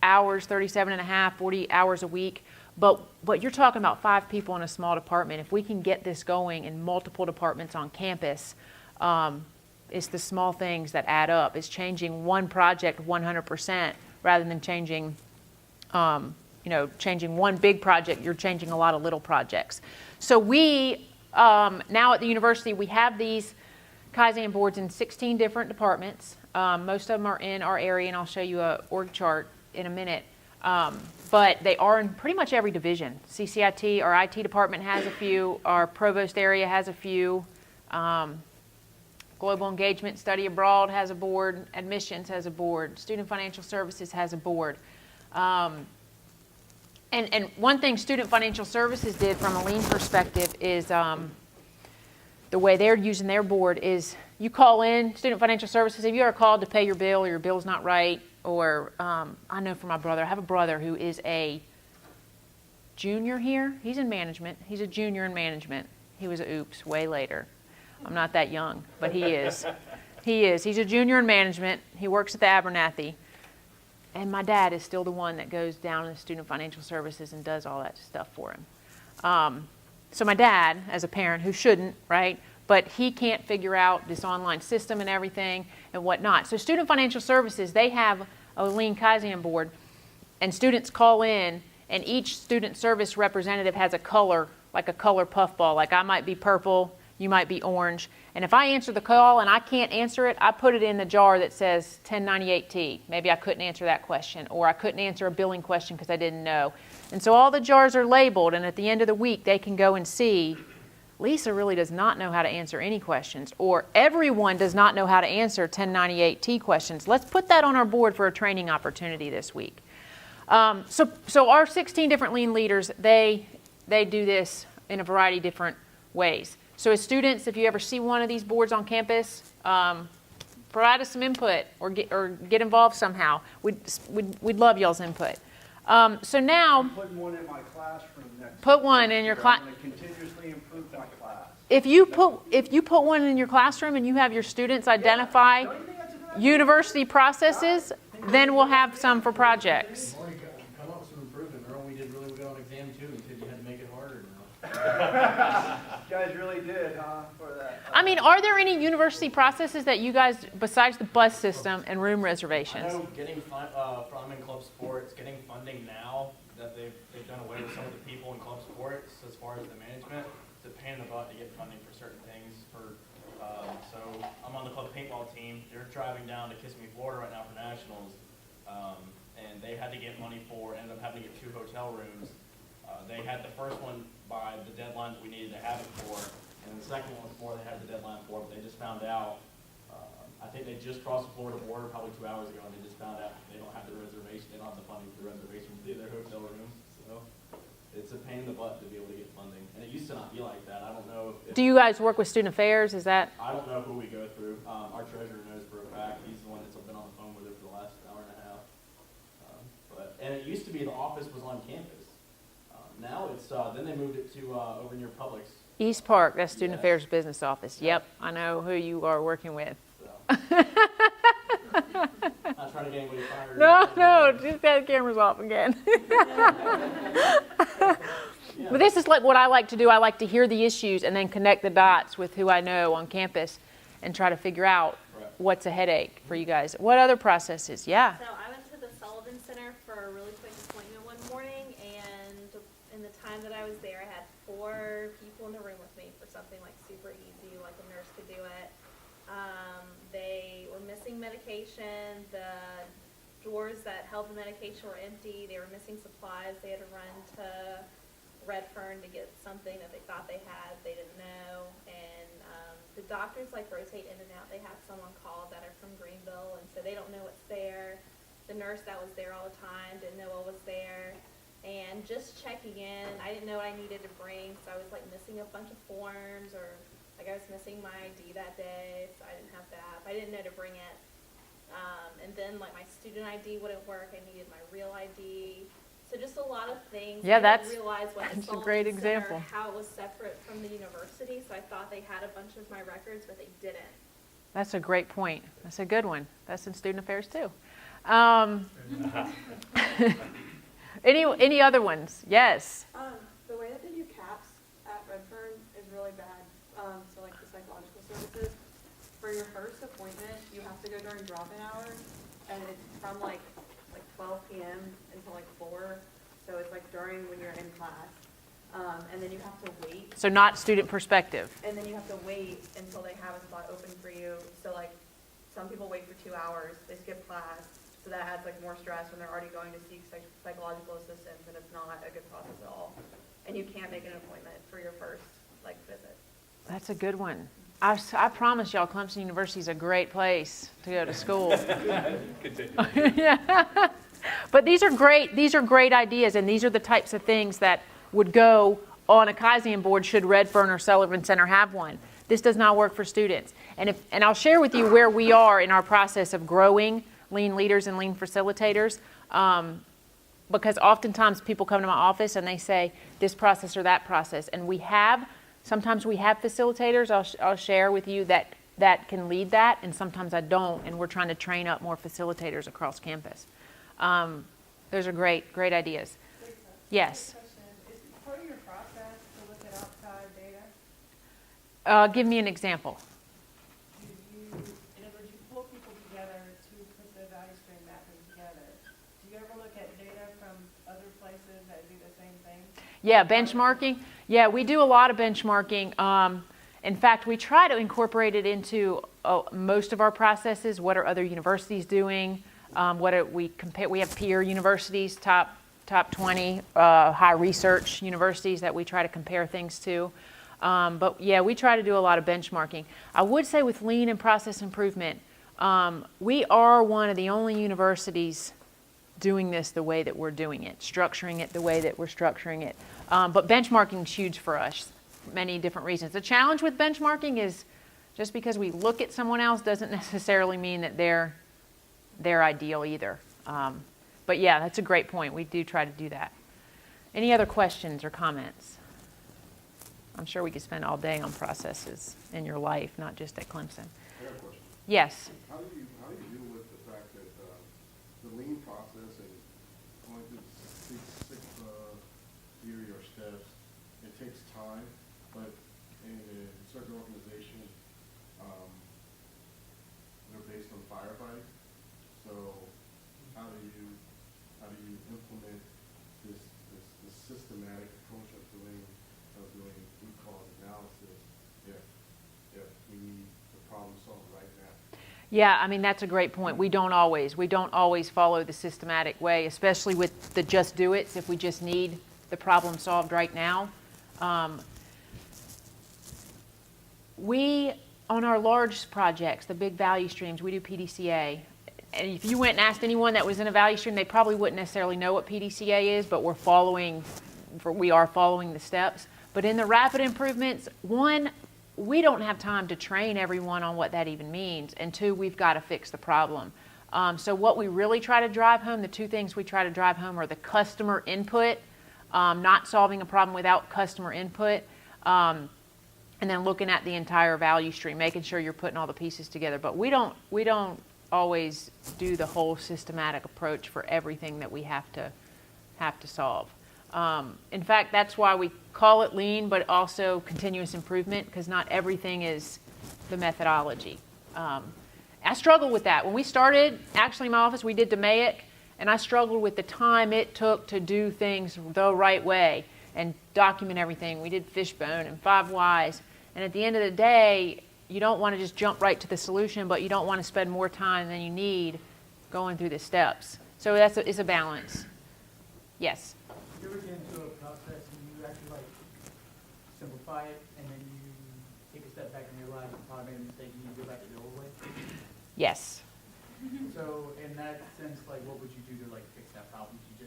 hours, 37 and a half, 40 hours a week, but you're talking about 5 people in a small department. If we can get this going in multiple departments on campus, it's the small things that add up. It's changing one project 100% rather than changing one big project. You're changing a lot of little projects. So we, now at the university, we have these Kaizen boards in 16 different departments. Most of them are in our area, and I'll show you a org chart in a minute. But they are in pretty much every division. CCIT, our IT department has a few. Our provost area has a few. Global Engagement Study Abroad has a board. Admissions has a board. Student Financial Services has a board. And one thing Student Financial Services did from a lean perspective is the way they're using their board is you call in Student Financial Services. If you are called to pay your bill or your bill's not right, or I know for my brother, I have a brother who is a junior here. He's in management. He's a junior in management. He was a oops way later. I'm not that young, but he is. He is. He's a junior in management. He works at the Abernathy. And my dad is still the one that goes down to Student Financial Services and does all that stuff for him. So my dad, as a parent who shouldn't, right, but he can't figure out this online system and everything and whatnot. So Student Financial Services, they have a lean Kaizen board, and students call in, and each student service representative has a color, like a color puffball. Like I might be purple, you might be orange. And if I answer the call and I can't answer it, I put it in the jar that says 1098T. Maybe I couldn't answer that question, or I couldn't answer a billing question because I didn't know. And so all the jars are labeled, and at the end of the week, they can go and see Lisa really does not know how to answer any questions, or everyone does not know how to answer 1098T questions. Let's put that on our board for a training opportunity this week. So our 16 different lean leaders, they do this in a variety of different ways. So as students, if you ever see one of these boards on campus, provide us some input or get involved somehow. We'd love y'all's input. So now, I'm putting one in my classroom next. put one in your class. I'm going to continuously improve my class. If you put one in your classroom and you have your students identify university processes, then we'll have some for projects. Come up with some improvement. Earl, we did really good on exam 2. He said you had to make it harder. You guys really did, huh, for that. I mean, are there any university processes that you guys, besides the bus system and room reservations? I know getting from in club sports, getting funding now that they've done away with some of the people in club sports as far as the management. It's a pain in the butt to get funding for certain things. So I'm on the club paintball team. They're driving down to Kissimmee, Florida right now for nationals, and they had to get money ended up having to get 2 hotel rooms. They had the first one by the deadline that we needed to have it for, and the second one before they had the deadline for, but they just found out, I think they just crossed the Florida border probably 2 hours ago, and they just found out they don't have the reservation, they don't have the funding for the reservation for their hotel rooms, so it's a pain in the butt to be able to get funding, and it used to not be like that. I don't know if Do you guys work with student affairs? Is that? I don't know who we go through. Our treasurer knows for a fact. He's the one that's been on the phone with her for the last hour and a half. And it used to be the office was on campus. Now it's then they moved it to over near Publix. East Park, that's Student Yes. Affairs Business Office. Yep, I know who you are working with. So. Not trying to get anybody fired. No, just got the cameras off again. But this is like what I like to do. I like to hear the issues and then connect the dots with who I know on campus and try to figure out what's a headache for you guys. What other processes? Yeah. So I went to the Sullivan Center for a really quick appointment one morning, and in the time that I was there, I had 4 people in the room with me for something like super easy, like a nurse could do it. They were missing medication. The drawers that held the medication were empty. They were missing supplies. They had to run to Redfern to get something that they thought they had. They didn't know. And the doctors like rotate in and out. They have someone called that are from Greenville, and so they don't know what's there. The nurse that was there all the time didn't know what was there. And just checking in, I didn't know what I needed to bring, so I was like missing a bunch of forms, or like I was missing my ID that day, so I didn't have that. I didn't know to bring it. And then like my student ID wouldn't work. I needed my real ID. So just a lot of things. Yeah, I didn't realize what that's the a great Sullivan Center, example. how it was separate from the university. So I thought they had a bunch of my records, but they didn't. That's a great point. That's a good one. That's in student affairs too. Any other ones? Yes. The way that they do CAPS at Redfern is really bad. So like the psychological services, for your first appointment, you have to go during drop-in hours, and it's from like 12 p.m. until like 4. So it's like during when you're in class. And then you have to wait. So not student perspective. And then you have to wait until they have a spot open for you. So like some people wait for 2 hours, they skip class. So that adds like more stress when they're already going to seek psychological assistance, and it's not a good process at all. And you can't make an appointment for your first like visit. That's a good one. I promise y'all, Clemson University is a great place to go to school. Continue. Yeah. But these are great ideas, and these are the types of things that would go on a Kaizen board should Redfern or Sullivan Center have one. This does not work for students. And I'll share with you where we are in our process of growing lean leaders and lean facilitators, because oftentimes people come to my office and they say this process or that process, and sometimes we have facilitators, I'll share with you, that can lead that, and sometimes I don't, and we're trying to train up more facilitators across campus. Those are great ideas. Yes? Is part of your process to look at outside data? Give me an example. In other words, you pull people together to put the value stream mapping together. Do you ever look at data from other places that do the same thing? Yeah, benchmarking. Yeah, we do a lot of benchmarking. In fact, we try to incorporate it into most of our processes. What are other universities doing? We have peer universities, top 20 high research universities that we try to compare things to. But yeah, we try to do a lot of benchmarking. I would say with lean and process improvement, we are one of the only universities doing this the way that we're doing it, structuring it the way that we're structuring it. But benchmarking is huge for us, for many different reasons. The challenge with benchmarking is just because we look at someone else doesn't necessarily mean that they're ideal either. But yeah, that's a great point. We do try to do that. Any other questions or comments? I'm sure we could spend all day on processes in your life, not just at Clemson. I got a question. Yes. How do you deal with the fact that the lean process and going through six theory or steps, it takes time, but in a certain organization, they're based on firefighting. So how do you implement this systematic approach of doing root cause analysis if we need the problem solved right now? Yeah, I mean, that's a great point. We don't always follow the systematic way, especially with the just do it's if we just need the problem solved right now. We, on our large projects, the big value streams, we do PDCA. And if you went and asked anyone that was in a value stream, they probably wouldn't necessarily know what PDCA is, but we are following the steps. But in the rapid improvements, one, we don't have time to train everyone on what that even means, and two, we've got to fix the problem. So what we really try to drive home, the two things we try to drive home are the customer input, not solving a problem without customer input, and then looking at the entire value stream, making sure you're putting all the pieces together. But we don't always do the whole systematic approach for everything that we have to solve. In fact, that's why we call it lean, but also continuous improvement, because not everything is the methodology. I struggled with that. When we started, actually in my office, we did DMAIC, and I struggled with the time it took to do things the right way and document everything. We did Fishbone and 5 Whys, and at the end of the day, you don't want to just jump right to the solution, but you don't want to spend more time than you need going through the steps. So it's a balance. Yes? You ever get into a process and you actually simplify it, and then you take a step back and realize you probably made a mistake and you go back to the old way? Yes. So in that sense, what would you do to fix that problem? Do you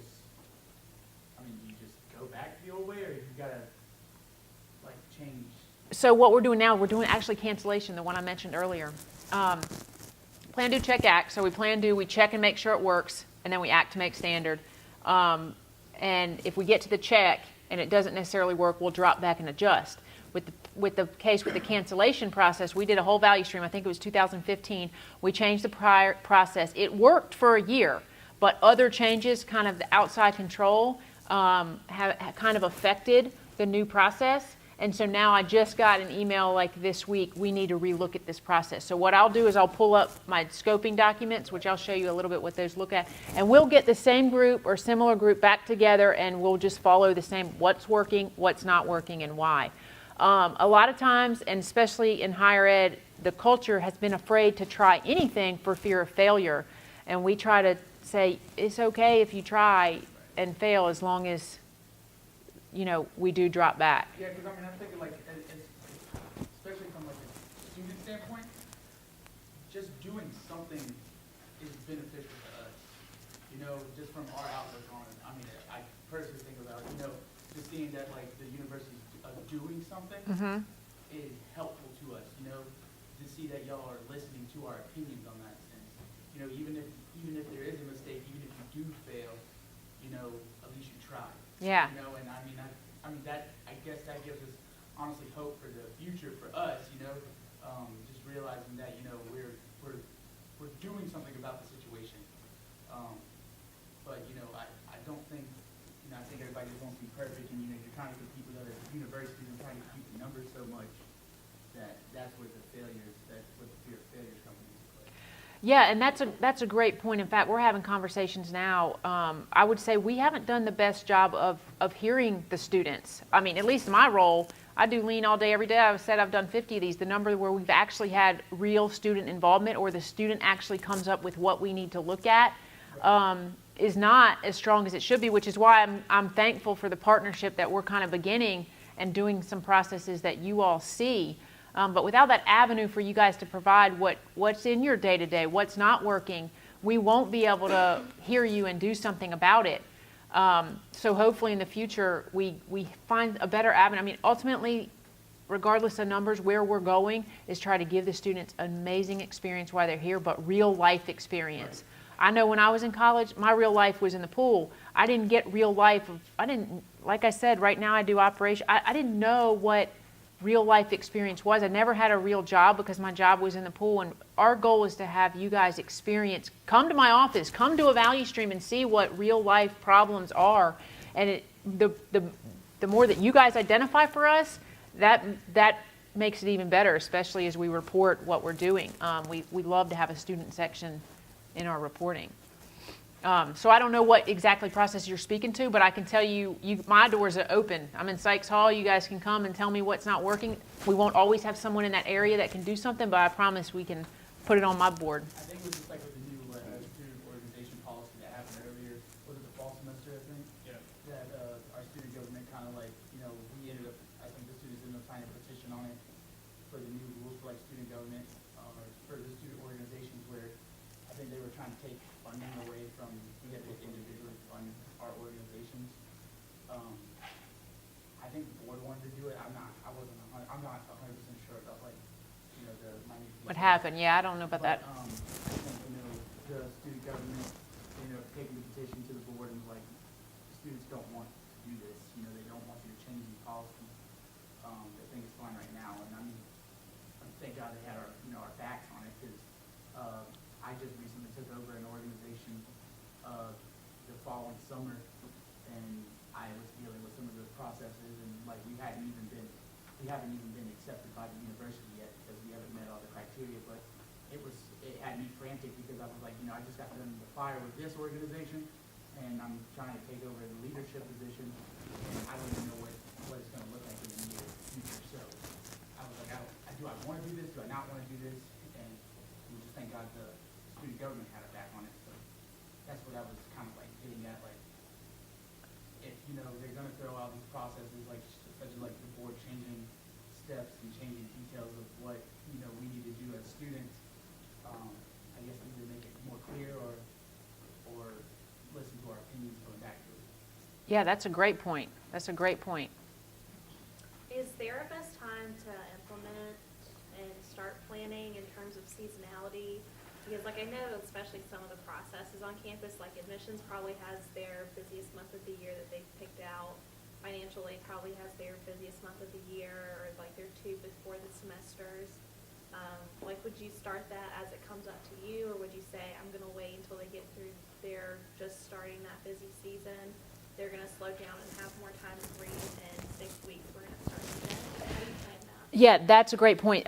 just go back to the old way, or you gotta change? So what we're doing now, we're doing actually cancellation, the one I mentioned earlier. Plan, do, check, act. So we check and make sure it works, and then we act to make standard. And if we get to the check and it doesn't necessarily work, we'll drop back and adjust. With the case with the cancellation process, we did a whole value stream. I think it was 2015. We changed the prior process. It worked for a year, but other changes, kind of the outside control, have kind of affected the new process. And so now I just got an email this week, we need to relook at this process. So what I'll do is I'll pull up my scoping documents, which I'll show you a little bit what those look at. And we'll get the same group or similar group back together, and we'll just follow the same what's working, what's not working, and why. A lot of times, and especially in higher ed, the culture has been afraid to try anything for fear of failure. And we try to say, it's okay if you try and fail as long as we do drop back. Yeah, because I'm thinking especially from a student standpoint, just doing something is beneficial to us. Just from our outlook on it. I personally think about just seeing that the university's doing something is helpful to us. To see that y'all are listening to our opinions on that sense. Even if there is a mistake, even if you do fail, at least you tried. Yeah. And I guess that gives us honestly hope for the future for us, just realizing that, we're doing something about the situation. But, I don't think, I think everybody just wants to be perfect, and, you're trying to compete with other universities and trying to keep the numbers so much that's where the fear of failures come into play. Yeah, and that's a great point. In fact, we're having conversations now. I would say we haven't done the best job of hearing the students. At least in my role, I do lean all day, every day. I've said I've done 50 of these. The number where we've actually had real student involvement, or the student actually comes up with what we need to look at, is not as strong as it should be, which is why I'm thankful for the partnership that we're kind of beginning and doing some processes that you all see. But without that avenue for you guys to provide what's in your day-to-day, what's not working, we won't be able to hear you and do something about it. So hopefully in the future, we find a better avenue. I mean, ultimately, regardless of numbers, where we're going is try to give the students an amazing experience while they're here, but real life experience. Right. I know when I was in college, my real life was in the pool. I didn't get real life. Like I said, right now I do operation. I didn't know what real life experience was. I never had a real job because my job was in the pool. And our goal is to have you guys experience, come to my office, come to a value stream and see what real life problems are. And the more that you guys identify for us, that makes it even better, especially as we report what we're doing. We love to have a student section in our reporting. So I don't know what exactly process you're speaking to, but I can tell you, my doors are open. I'm in Sykes Hall. You guys can come and tell me what's not working. We won't always have someone in that area that can do something, but I promise we can put it on my board. I think it was just like with the new student organization policy that happened earlier. Was it the fall semester, I think? Yeah. That our student government kind of like, we ended up, I think the students ended up signing a petition on it for the new rules for like student government, for the student organizations where I think they were trying to take funding away from, we had to individually fund our organizations. I think the board wanted to do it. I'm not 100% sure about like, the minute details. What happened? Yeah, I don't know about that. I think, the student government, taking the petition to the board and like, students don't want to do this. They don't want you to change the policy. They think it's fine right now, and I mean, thank God they had our backs on it because I just recently took over an organization the following summer, and I was dealing with some of the processes, and like we haven't even been accepted by the university yet because we haven't met all the criteria. But it had me frantic because I was like, I just got done the fire with this organization, and I'm trying to take over the leadership position, and I don't even know what it's going to look like in the near future. So I was like, do I want to do this? Do I not want to do this? And we just thank God the student government had it back on it. So that's what I was kind of like getting at. Like, if they're going to throw out these processes, like such as like the board changing steps and changing details of what we need to do as students, I guess either make it more clear or listen to our opinions going back to it. Yeah, that's a great point. That's a great point. Is there a best time to implement and start planning in terms of seasonality? Because like I know, especially some of the processes on campus, like admissions probably has their busiest month of the year that they've picked out. Financial aid probably has their busiest month of the year, or like their two before the semesters. Like, would you start that as it comes up to you, or would you say, I'm going to wait until they get through their just starting that busy season? They're going to slow down and have more time to read, and 6 weeks we're going to start again. How do you plan that? Yeah, that's a great point.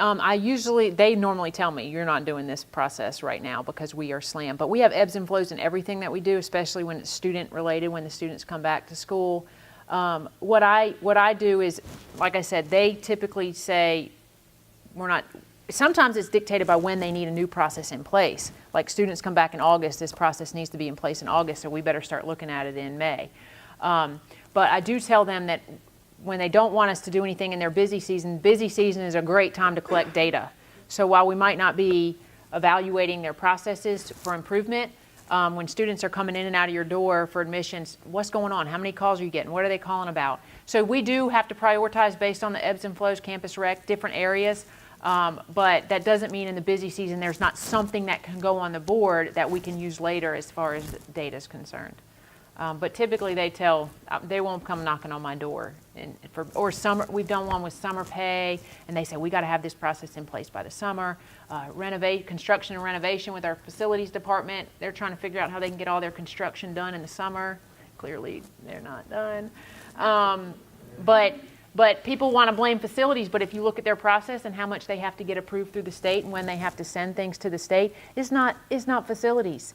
They normally tell me, you're not doing this process right now because we are slammed. But we have ebbs and flows in everything that we do, especially when it's student related, when the students come back to school. What I do is, like I said, they typically say, sometimes it's dictated by when they need a new process in place. Like students come back in August, this process needs to be in place in August, so we better start looking at it in May. But I do tell them that when they don't want us to do anything in their busy season is a great time to collect data. So while we might not be evaluating their processes for improvement, when students are coming in and out of your door for admissions, what's going on? How many calls are you getting? What are they calling about? So we do have to prioritize based on the ebbs and flows, campus rec, different areas. But that doesn't mean in the busy season there's not something that can go on the board that we can use later as far as data is concerned. But typically they won't come knocking on my door. Or summer, we've done one with summer pay, and they say we got to have this process in place by the summer. Construction and renovation with our facilities department, they're trying to figure out how they can get all their construction done in the summer. Clearly, they're not done. But people want to blame facilities, but if you look at their process and how much they have to get approved through the state and when they have to send things to the state, it's not facilities.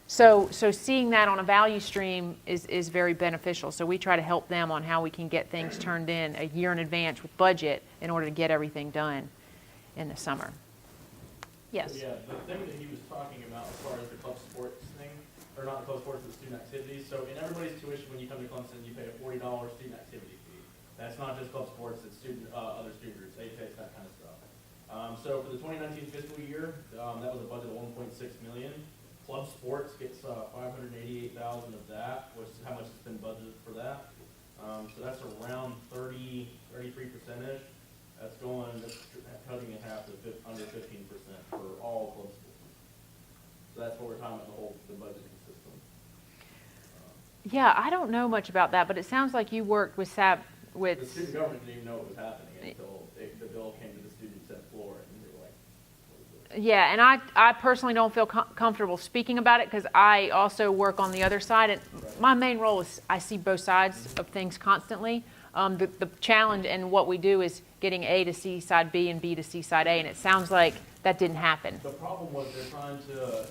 So seeing that on a value stream is very beneficial. So we try to help them on how we can get things turned in a year in advance with budget in order to get everything done in the summer. Yes? So, yeah, the thing that he was talking about as far as the club sports thing, or not the club sports, but the student activities. So in everybody's tuition when you come to Clemson, you pay a $40 student activity fee. That's not just club sports, it's other student groups, APEX, that kind of stuff. So for the 2019 fiscal year, that was a budget of 1.6 million. Club sports gets 588,000 of that, which is how much has been budgeted for that. So that's around 33%-ish. That's cutting in half to under 15% for all club sports. So that's what we're talking about, the budgeting system. Yeah, I don't know much about that, but it sounds like you worked with The student government didn't even know what was happening until the bill came to the student senate floor, and they were like, what is this? Yeah, and I personally don't feel comfortable speaking about it because I also work on the other side. And my main role is I see both sides of things constantly. The challenge and what we do is getting A to C side B and B to C side A, and it sounds like that didn't happen. The problem was they're trying to,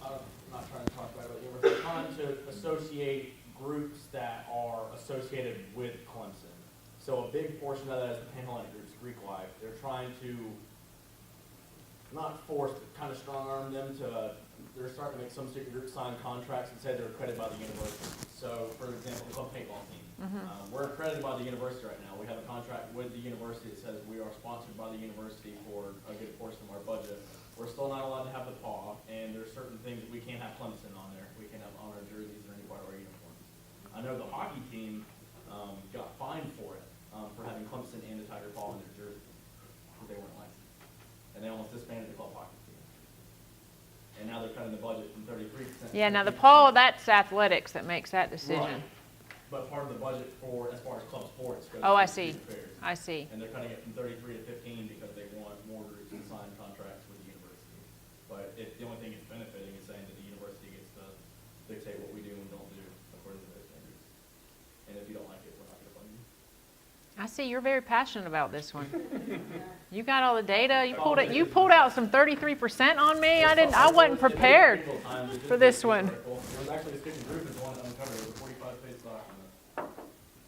I'm not trying to talk about it, but they're trying to associate groups that are associated with Clemson. So a big portion of that is the Panhellenic groups, Greek life. They're trying to not force, but kind of strong arm them to, they're starting to make some student groups sign contracts and say they're accredited by the university. So for example, the club paintball team. We're accredited by the university right now. We have a contract with the university that says we are sponsored by the university for a good portion of our budget. We're still not allowed to have the paw, and there's certain things that we can't have Clemson on there. We can't have on our jerseys or any part of our uniforms. I know the hockey team got fined for it, for having Clemson and the Tiger paw in their jersey, because they weren't licensed. And they almost disbanded the club hockey team. And now they're cutting the budget from 33%. Yeah, now the poll, that's athletics that makes that decision. Right. But part of the budget for, as far as club sports goes. Oh, I to see. student affairs. I see. And they're cutting it from 33 to 15 because they want more groups to sign contracts with the university. But the only thing it's benefiting is saying that the university gets to dictate what we do and don't do according to their standards. And if you don't like it, we're not going to fund you. I see you're very passionate about this one. You got all the data. You pulled out some 33% on me. I wasn't prepared for this one. There was actually a student group that's one that uncovered. It was a 45-page document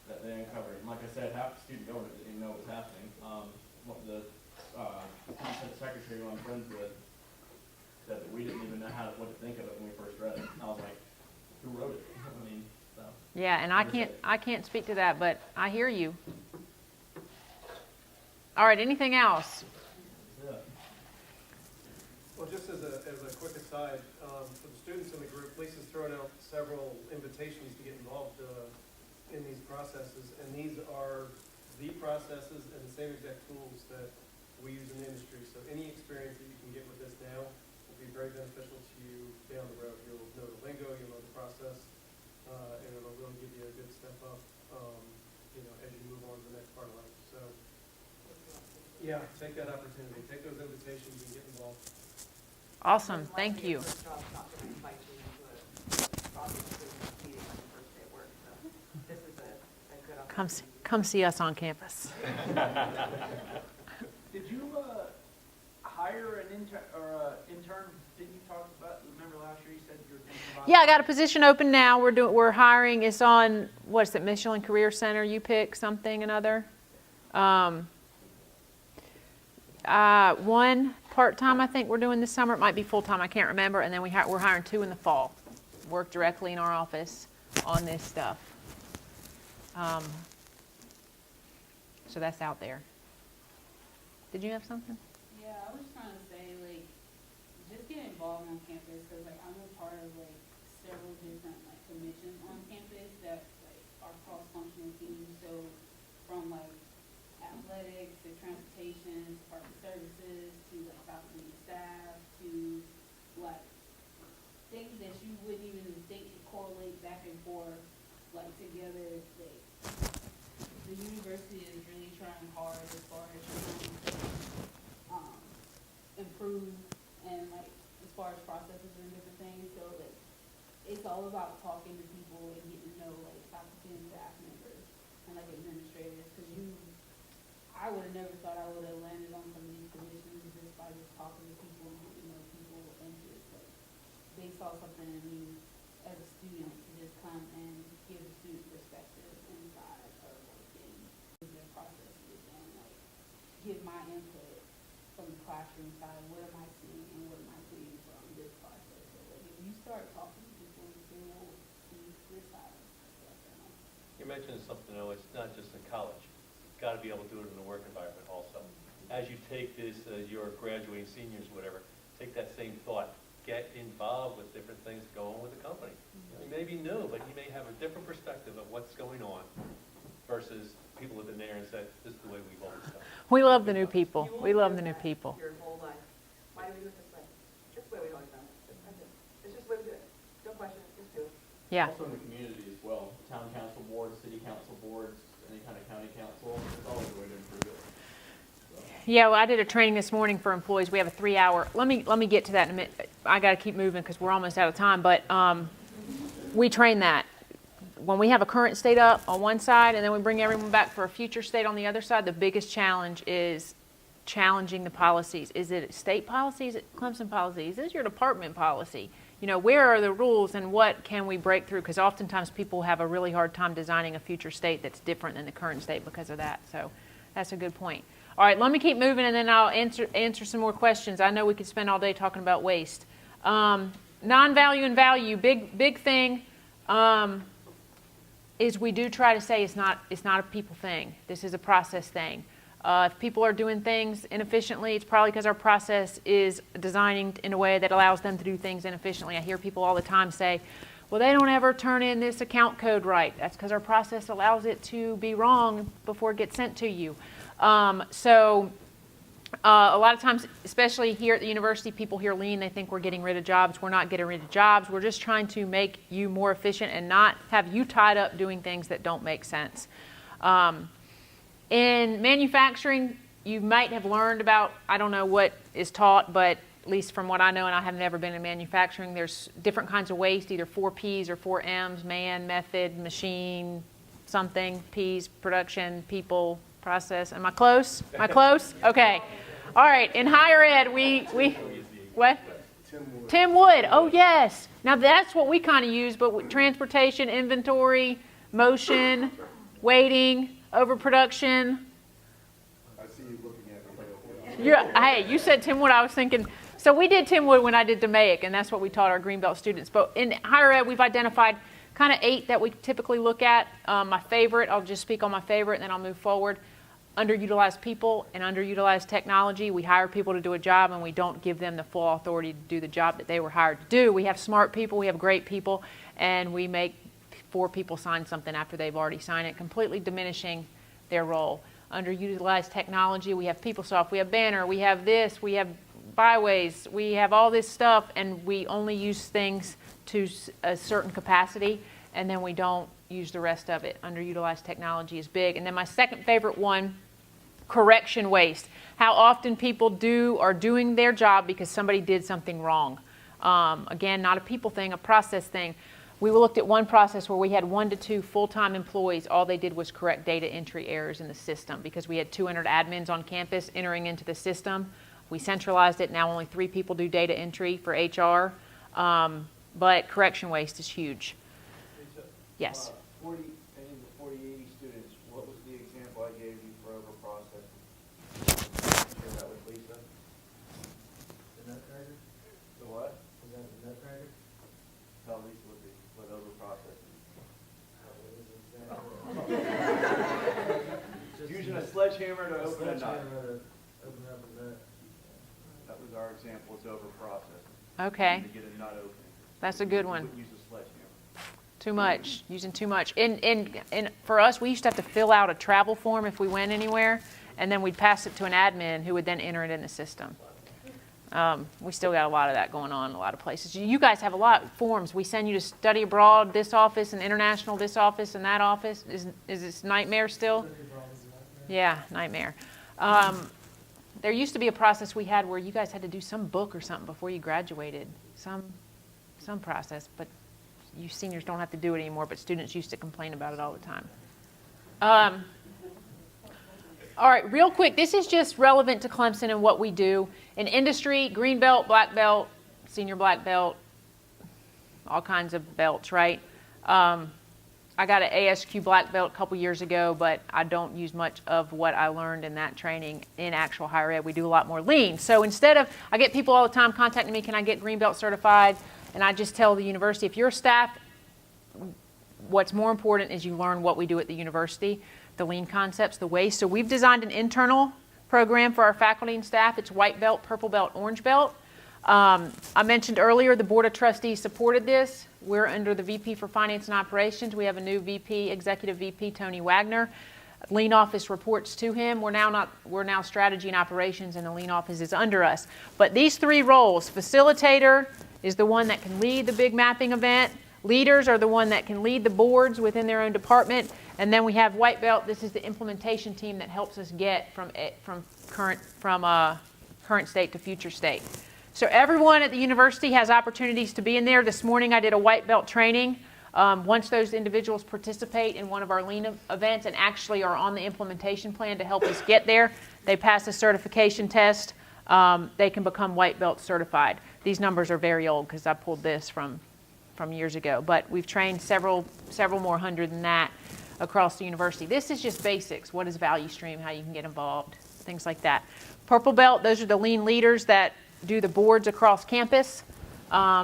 that they uncovered. And like I said, half the student government didn't even know what was happening. The student secretary who I'm friends with said that we didn't even know what to think of it when we first read it. And I was like, who wrote it? I mean, so. Yeah, and I can't speak to that, but I hear you. All right, anything else? Yeah. Well, just as a quick aside, for the students in the group, Lisa's thrown out several invitations to get involved in these processes, and these are the processes and the same exact tools that we use in the industry. So any experience that you can get with this now will be very beneficial to you down the road. You'll know the lingo, you'll know the process, and it'll really give you a good step up, as you move on to the next part of life. So, yeah, take that opportunity, take those invitations and get involved. Awesome, thank you. Come see us on campus. Did you hire an intern? Didn't you talk about? Remember last year you said you were thinking about? Yeah, I got a position open now. We're hiring. It's on what's it? Michelin Career Center. You pick something another. One part-time I think we're doing this summer. It might be full-time. I can't remember. And then we're hiring 2 in the fall. Work directly in our office on this stuff. So that's out there. Did you have something? Yeah, I was trying to say, just get involved on campus, because, I'm a part of, several different, commissions on campus that, are cross-functional teams. So, from, athletics to transportation, department services, to, faculty and staff, to, things that you wouldn't even think to correlate back and forth, together. The university is really trying hard as far as trying to improve and as far as processes and different things. So it's all about talking to people and getting to know faculty and staff members and administrators. Because I would have never thought I would have landed on some of these positions just by just talking to people and getting to know people and just they saw something in me as a student to just come and give a student perspective inside of their processes and give my input from the classroom side. What am I seeing and what am I seeing from this process? So if you start talking to people, they will see this side of stuff. you're mentioning something, though, it's not just in college. You've got to be able to do it in the work environment also. As you take this, your graduating seniors, whatever, take that same thought. Get involved with different things going on with the company. You may be new, but you may have a different perspective of what's going on versus people who've been there and said, this is the way we've always done it. We love the new people. We love the new people. Your whole life. Why do we do it this way? It's the way we've always done it. It's just the way we do it. Don't question it, just do it. Yeah. Also in the community as well, town council boards, city council boards, any kind of county council, it's always a way to improve it. Yeah, well, I did a training this morning for employees. We have a 3-hour. Let me get to that in a minute. I got to keep moving because we're almost out of time. But we train that when we have a current state up on one side, and then we bring everyone back for a future state on the other side. The biggest challenge is challenging the policies. Is it state policy? Is it Clemson policy? Is this your department policy? You know, where are the rules and what can we break through? Because oftentimes people have a really hard time designing a future state that's different than the current state because of that. So that's a good point. All right, let me keep moving and then I'll answer some more questions. I know we could spend all day talking about waste. Non-value and value, big thing is we do try to say it's not a people thing. This is a process thing. If people are doing things inefficiently, it's probably because our process is designing in a way that allows them to do things inefficiently. I hear people all the time say, well, they don't ever turn in this account code right. That's because our process allows it to be wrong before it gets sent to you. A lot of times, especially here at the university, people hear lean, they think we're getting rid of jobs. We're not getting rid of jobs. We're just trying to make you more efficient and not have you tied up doing things that don't make sense. In manufacturing, you might have learned about, I don't know what is taught, but at least from what I know, and I have never been in manufacturing, there's different kinds of waste, either 4 Ps or 4 Ms, man, method, machine, something, Ps, production, people, process. Am I close? Am I close? Okay. All right. In higher ed, we what? Tim Wood. Oh, yes. Now, that's what we kind of use, but with transportation, inventory, motion, weighting, overproduction. I see you looking at me. Hey, you said Tim Wood. I was thinking. So we did Tim Wood when I did DMAIC, and that's what we taught our Greenbelt students. But in higher ed, we've identified kind of 8 that we typically look at. My favorite, I'll just speak on my favorite, and then I'll move forward. Underutilized people and underutilized technology. We hire people to do a job, and we don't give them the full authority to do the job that they were hired to do. We have smart people, we have great people, and we make 4 people sign something after they've already signed it, completely diminishing their role. Underutilized technology, we have PeopleSoft, we have Banner, we have this, we have Byways, we have all this stuff, and we only use things to a certain capacity, and then we don't use the rest of it. Underutilized technology is big. And then my second favorite one, correction waste. How often people are doing their job because somebody did something wrong. Again, not a people thing, a process thing. We looked at one process where we had 1 to 2 full-time employees. All they did was correct data entry errors in the system because we had 200 admins on campus entering into the system. We centralized it. Now only 3 people do data entry for HR. But correction waste is huge. Yes. 40, and in the 40, 80 students, what was the example I gave you for overprocessing? Share that with Lisa. The nutcracker? The what? Was that the nutcracker? Tell Lisa what overprocessing. Using a sledgehammer to open a nut. That was our example, it's overprocessing. Okay. To get a nut opening. That's a good one. Use a sledgehammer. Too much, using too much. And for us, we used to have to fill out a travel form if we went anywhere, and then we'd pass it to an admin who would then enter it in the system. We still got a lot of that going on in a lot of places. You guys have a lot of forms. We send you to study abroad, this office, and international, this office, and that office. Is this nightmare still? Yeah, nightmare. There used to be a process we had where you guys had to do some book or something before you graduated. Some process, but you seniors don't have to do it anymore, but students used to complain about it all the time. All right, real quick, this is just relevant to Clemson and what we do. In industry, green belt, black belt, senior black belt, all kinds of belts, right? I got an ASQ black belt a couple years ago, but I don't use much of what I learned in that training in actual higher ed. We do a lot more lean. So instead of, I get people all the time contacting me, can I get green belt certified? And I just tell the university, if your staff what's more important is you learn what we do at the university, the lean concepts, the waste. So we've designed an internal program for our faculty and staff. It's white belt, purple belt, orange belt. I mentioned earlier the Board of Trustees supported this. We're under the VP for Finance and Operations. We have a new VP, Executive VP, Tony Wagner. Lean Office reports to him. We're now Strategy and Operations, and the Lean Office is under us. But these three roles, facilitator is the one that can lead the big mapping event. Leaders are the one that can lead the boards within their own department. And then we have white belt. This is the implementation team that helps us get from current state to future state. So everyone at the university has opportunities to be in there. This morning I did a white belt training. Once those individuals participate in one of our lean events and actually are on the implementation plan to help us get there, they pass a certification test, they can become white belt certified. These numbers are very old because I pulled this from years ago, but we've trained several more hundred than that across the university. This is just basics. What is value stream, how you can get involved, things like that. Purple belt, those are the lean leaders that do the boards across campus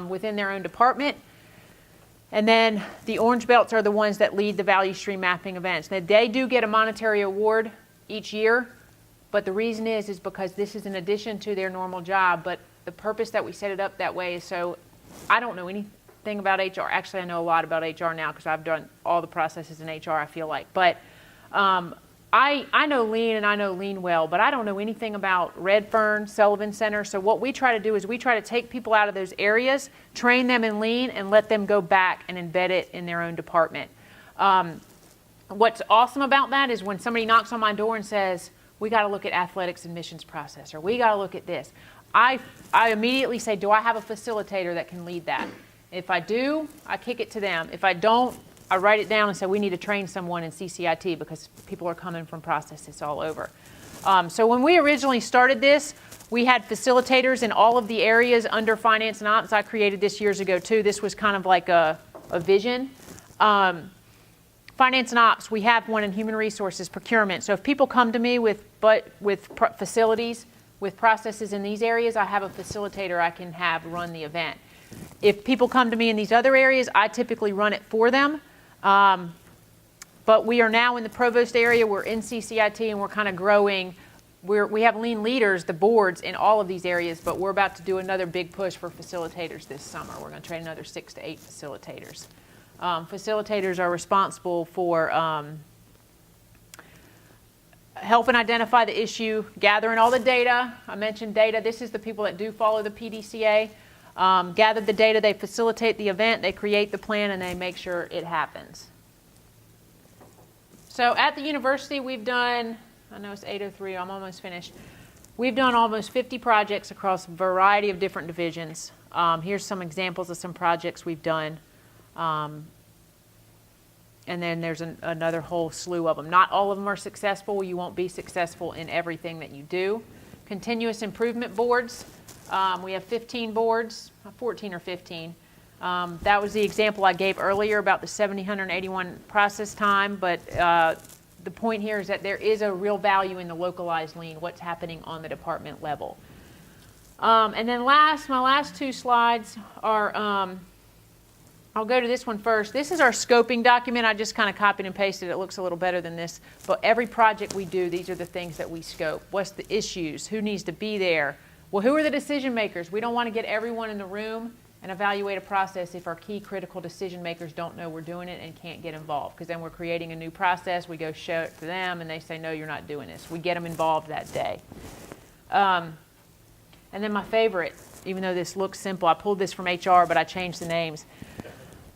within their own department. And then the orange belts are the ones that lead the value stream mapping events. Now, they do get a monetary award each year, but the reason is because this is in addition to their normal job. But the purpose that we set it up that way is so I don't know anything about HR. Actually, I know a lot about HR now because I've done all the processes in HR, I feel like. But I know lean and I know lean well, but I don't know anything about Redfern, Sullivan Center. So what we try to do is we try to take people out of those areas, train them in lean, and let them go back and embed it in their own department. What's awesome about that is when somebody knocks on my door and says, we got to look at athletics admissions process, or we got to look at this. I immediately say, do I have a facilitator that can lead that? If I do, I kick it to them. If I don't, I write it down and say we need to train someone in CCIT because people are coming from processes all over. So when we originally started this, we had facilitators in all of the areas under finance and ops. I created this years ago too. This was kind of like a vision. Finance and ops, we have one in human resources, procurement. So if people come to me with facilities, with processes in these areas, I have a facilitator I can have run the event. If people come to me in these other areas, I typically run it for them. But we are now in the provost area, we're in CCIT, and we're kind of growing. We have lean leaders, the boards, in all of these areas, but we're about to do another big push for facilitators this summer. We're going to train another 6 to 8 facilitators. Facilitators are responsible for helping identify the issue, gathering all the data. I mentioned data. This is the people that do follow the PDCA. Gather the data, they facilitate the event, they create the plan, and they make sure it happens. So at the university, we've done, I know it's 8:03, I'm almost finished. We've done almost 50 projects across a variety of different divisions. Here's some examples of some projects we've done. And then there's another whole slew of them. Not all of them are successful. You won't be successful in everything that you do. Continuous improvement boards. We have 15 boards, 14 or 15. That was the example I gave earlier about the 781 process time, but the point here is that there is a real value in the localized lean, what's happening on the department level. And then my last two slides are, I'll go to this one first. This is our scoping document. I just kind of copied and pasted it. It looks a little better than this. But every project we do, these are the things that we scope. What's the issues? Who needs to be there? Well, who are the decision makers? We don't want to get everyone in the room and evaluate a process if our key critical decision makers don't know we're doing it and can't get involved. Because then we're creating a new process. We go show it to them and they say, no, you're not doing this. We get them involved that day. And then my favorite, even though this looks simple, I pulled this from HR, but I changed the names.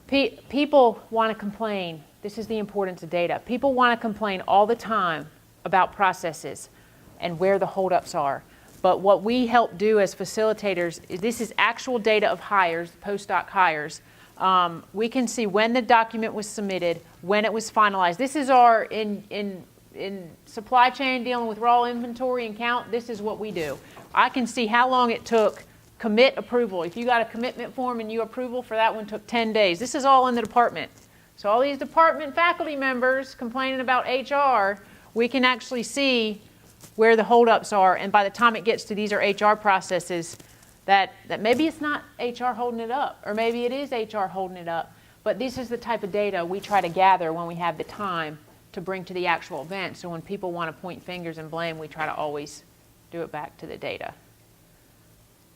People want to complain. This is the importance of data. People want to complain all the time about processes and where the holdups are. But what we help do as facilitators is this is actual data of hires, postdoc hires. We can see when the document was submitted, when it was finalized. This is our, in supply chain dealing with raw inventory and count, this is what we do. I can see how long it took commit approval. If you got a commitment form and you approval for that one took 10 days. This is all in the department. So all these department faculty members complaining about HR, we can actually see where the holdups are. And by the time it gets to these are HR processes, that maybe it's not HR holding it up, or maybe it is HR holding it up. But this is the type of data we try to gather when we have the time to bring to the actual event. So when people want to point fingers and blame, we try to always do it back to the data.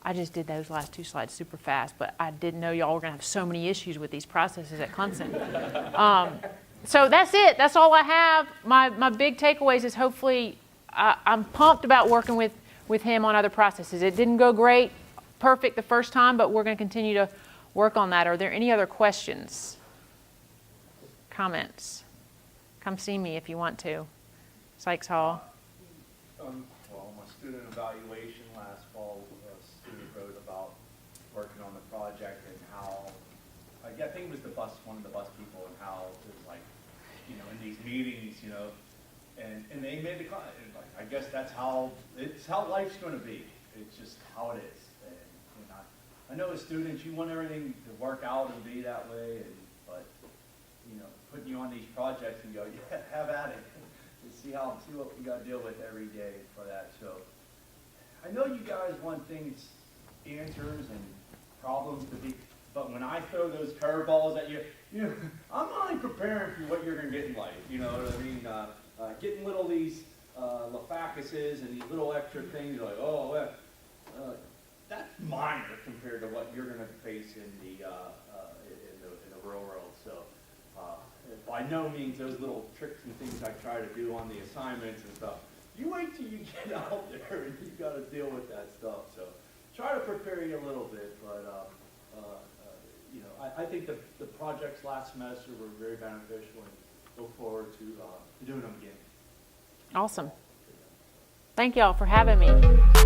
I just did those last 2 slides super fast, but I didn't know y'all were going to have so many issues with these processes at Clemson. So that's it. That's all I have. My big takeaways is hopefully I'm pumped about working with him on other processes. It didn't go great, perfect the first time, but we're going to continue to work on that. Are there any other questions, comments? Come see me if you want to. Sykes Hall. Well, my student evaluation last fall, a student wrote about working on the project and how, I think it was one of the bus people, and how it was like, in these meetings, and they made the comment, like, I guess it's how life's going to be. It's just how it is. And I know as students, you want everything to work out and be that way, but putting you on these projects and go, yeah, have at it. See what we got to deal with every day for that. So I know you guys want things, answers and problems to be, but when I throw those curveballs at you, I'm only preparing for what you're going to get in life. You know what I mean? Getting little these LaFacuses and these little extra things, you're like, oh, well, that's minor compared to what you're going to face in the real world. So. By no means those little tricks and things I try to do on the assignments and stuff. You wait till you get out there and you've got to deal with that stuff. So try to prepare you a little bit, but I think the projects last semester were very beneficial, and look forward to doing them again. Awesome. Thank y'all for having me.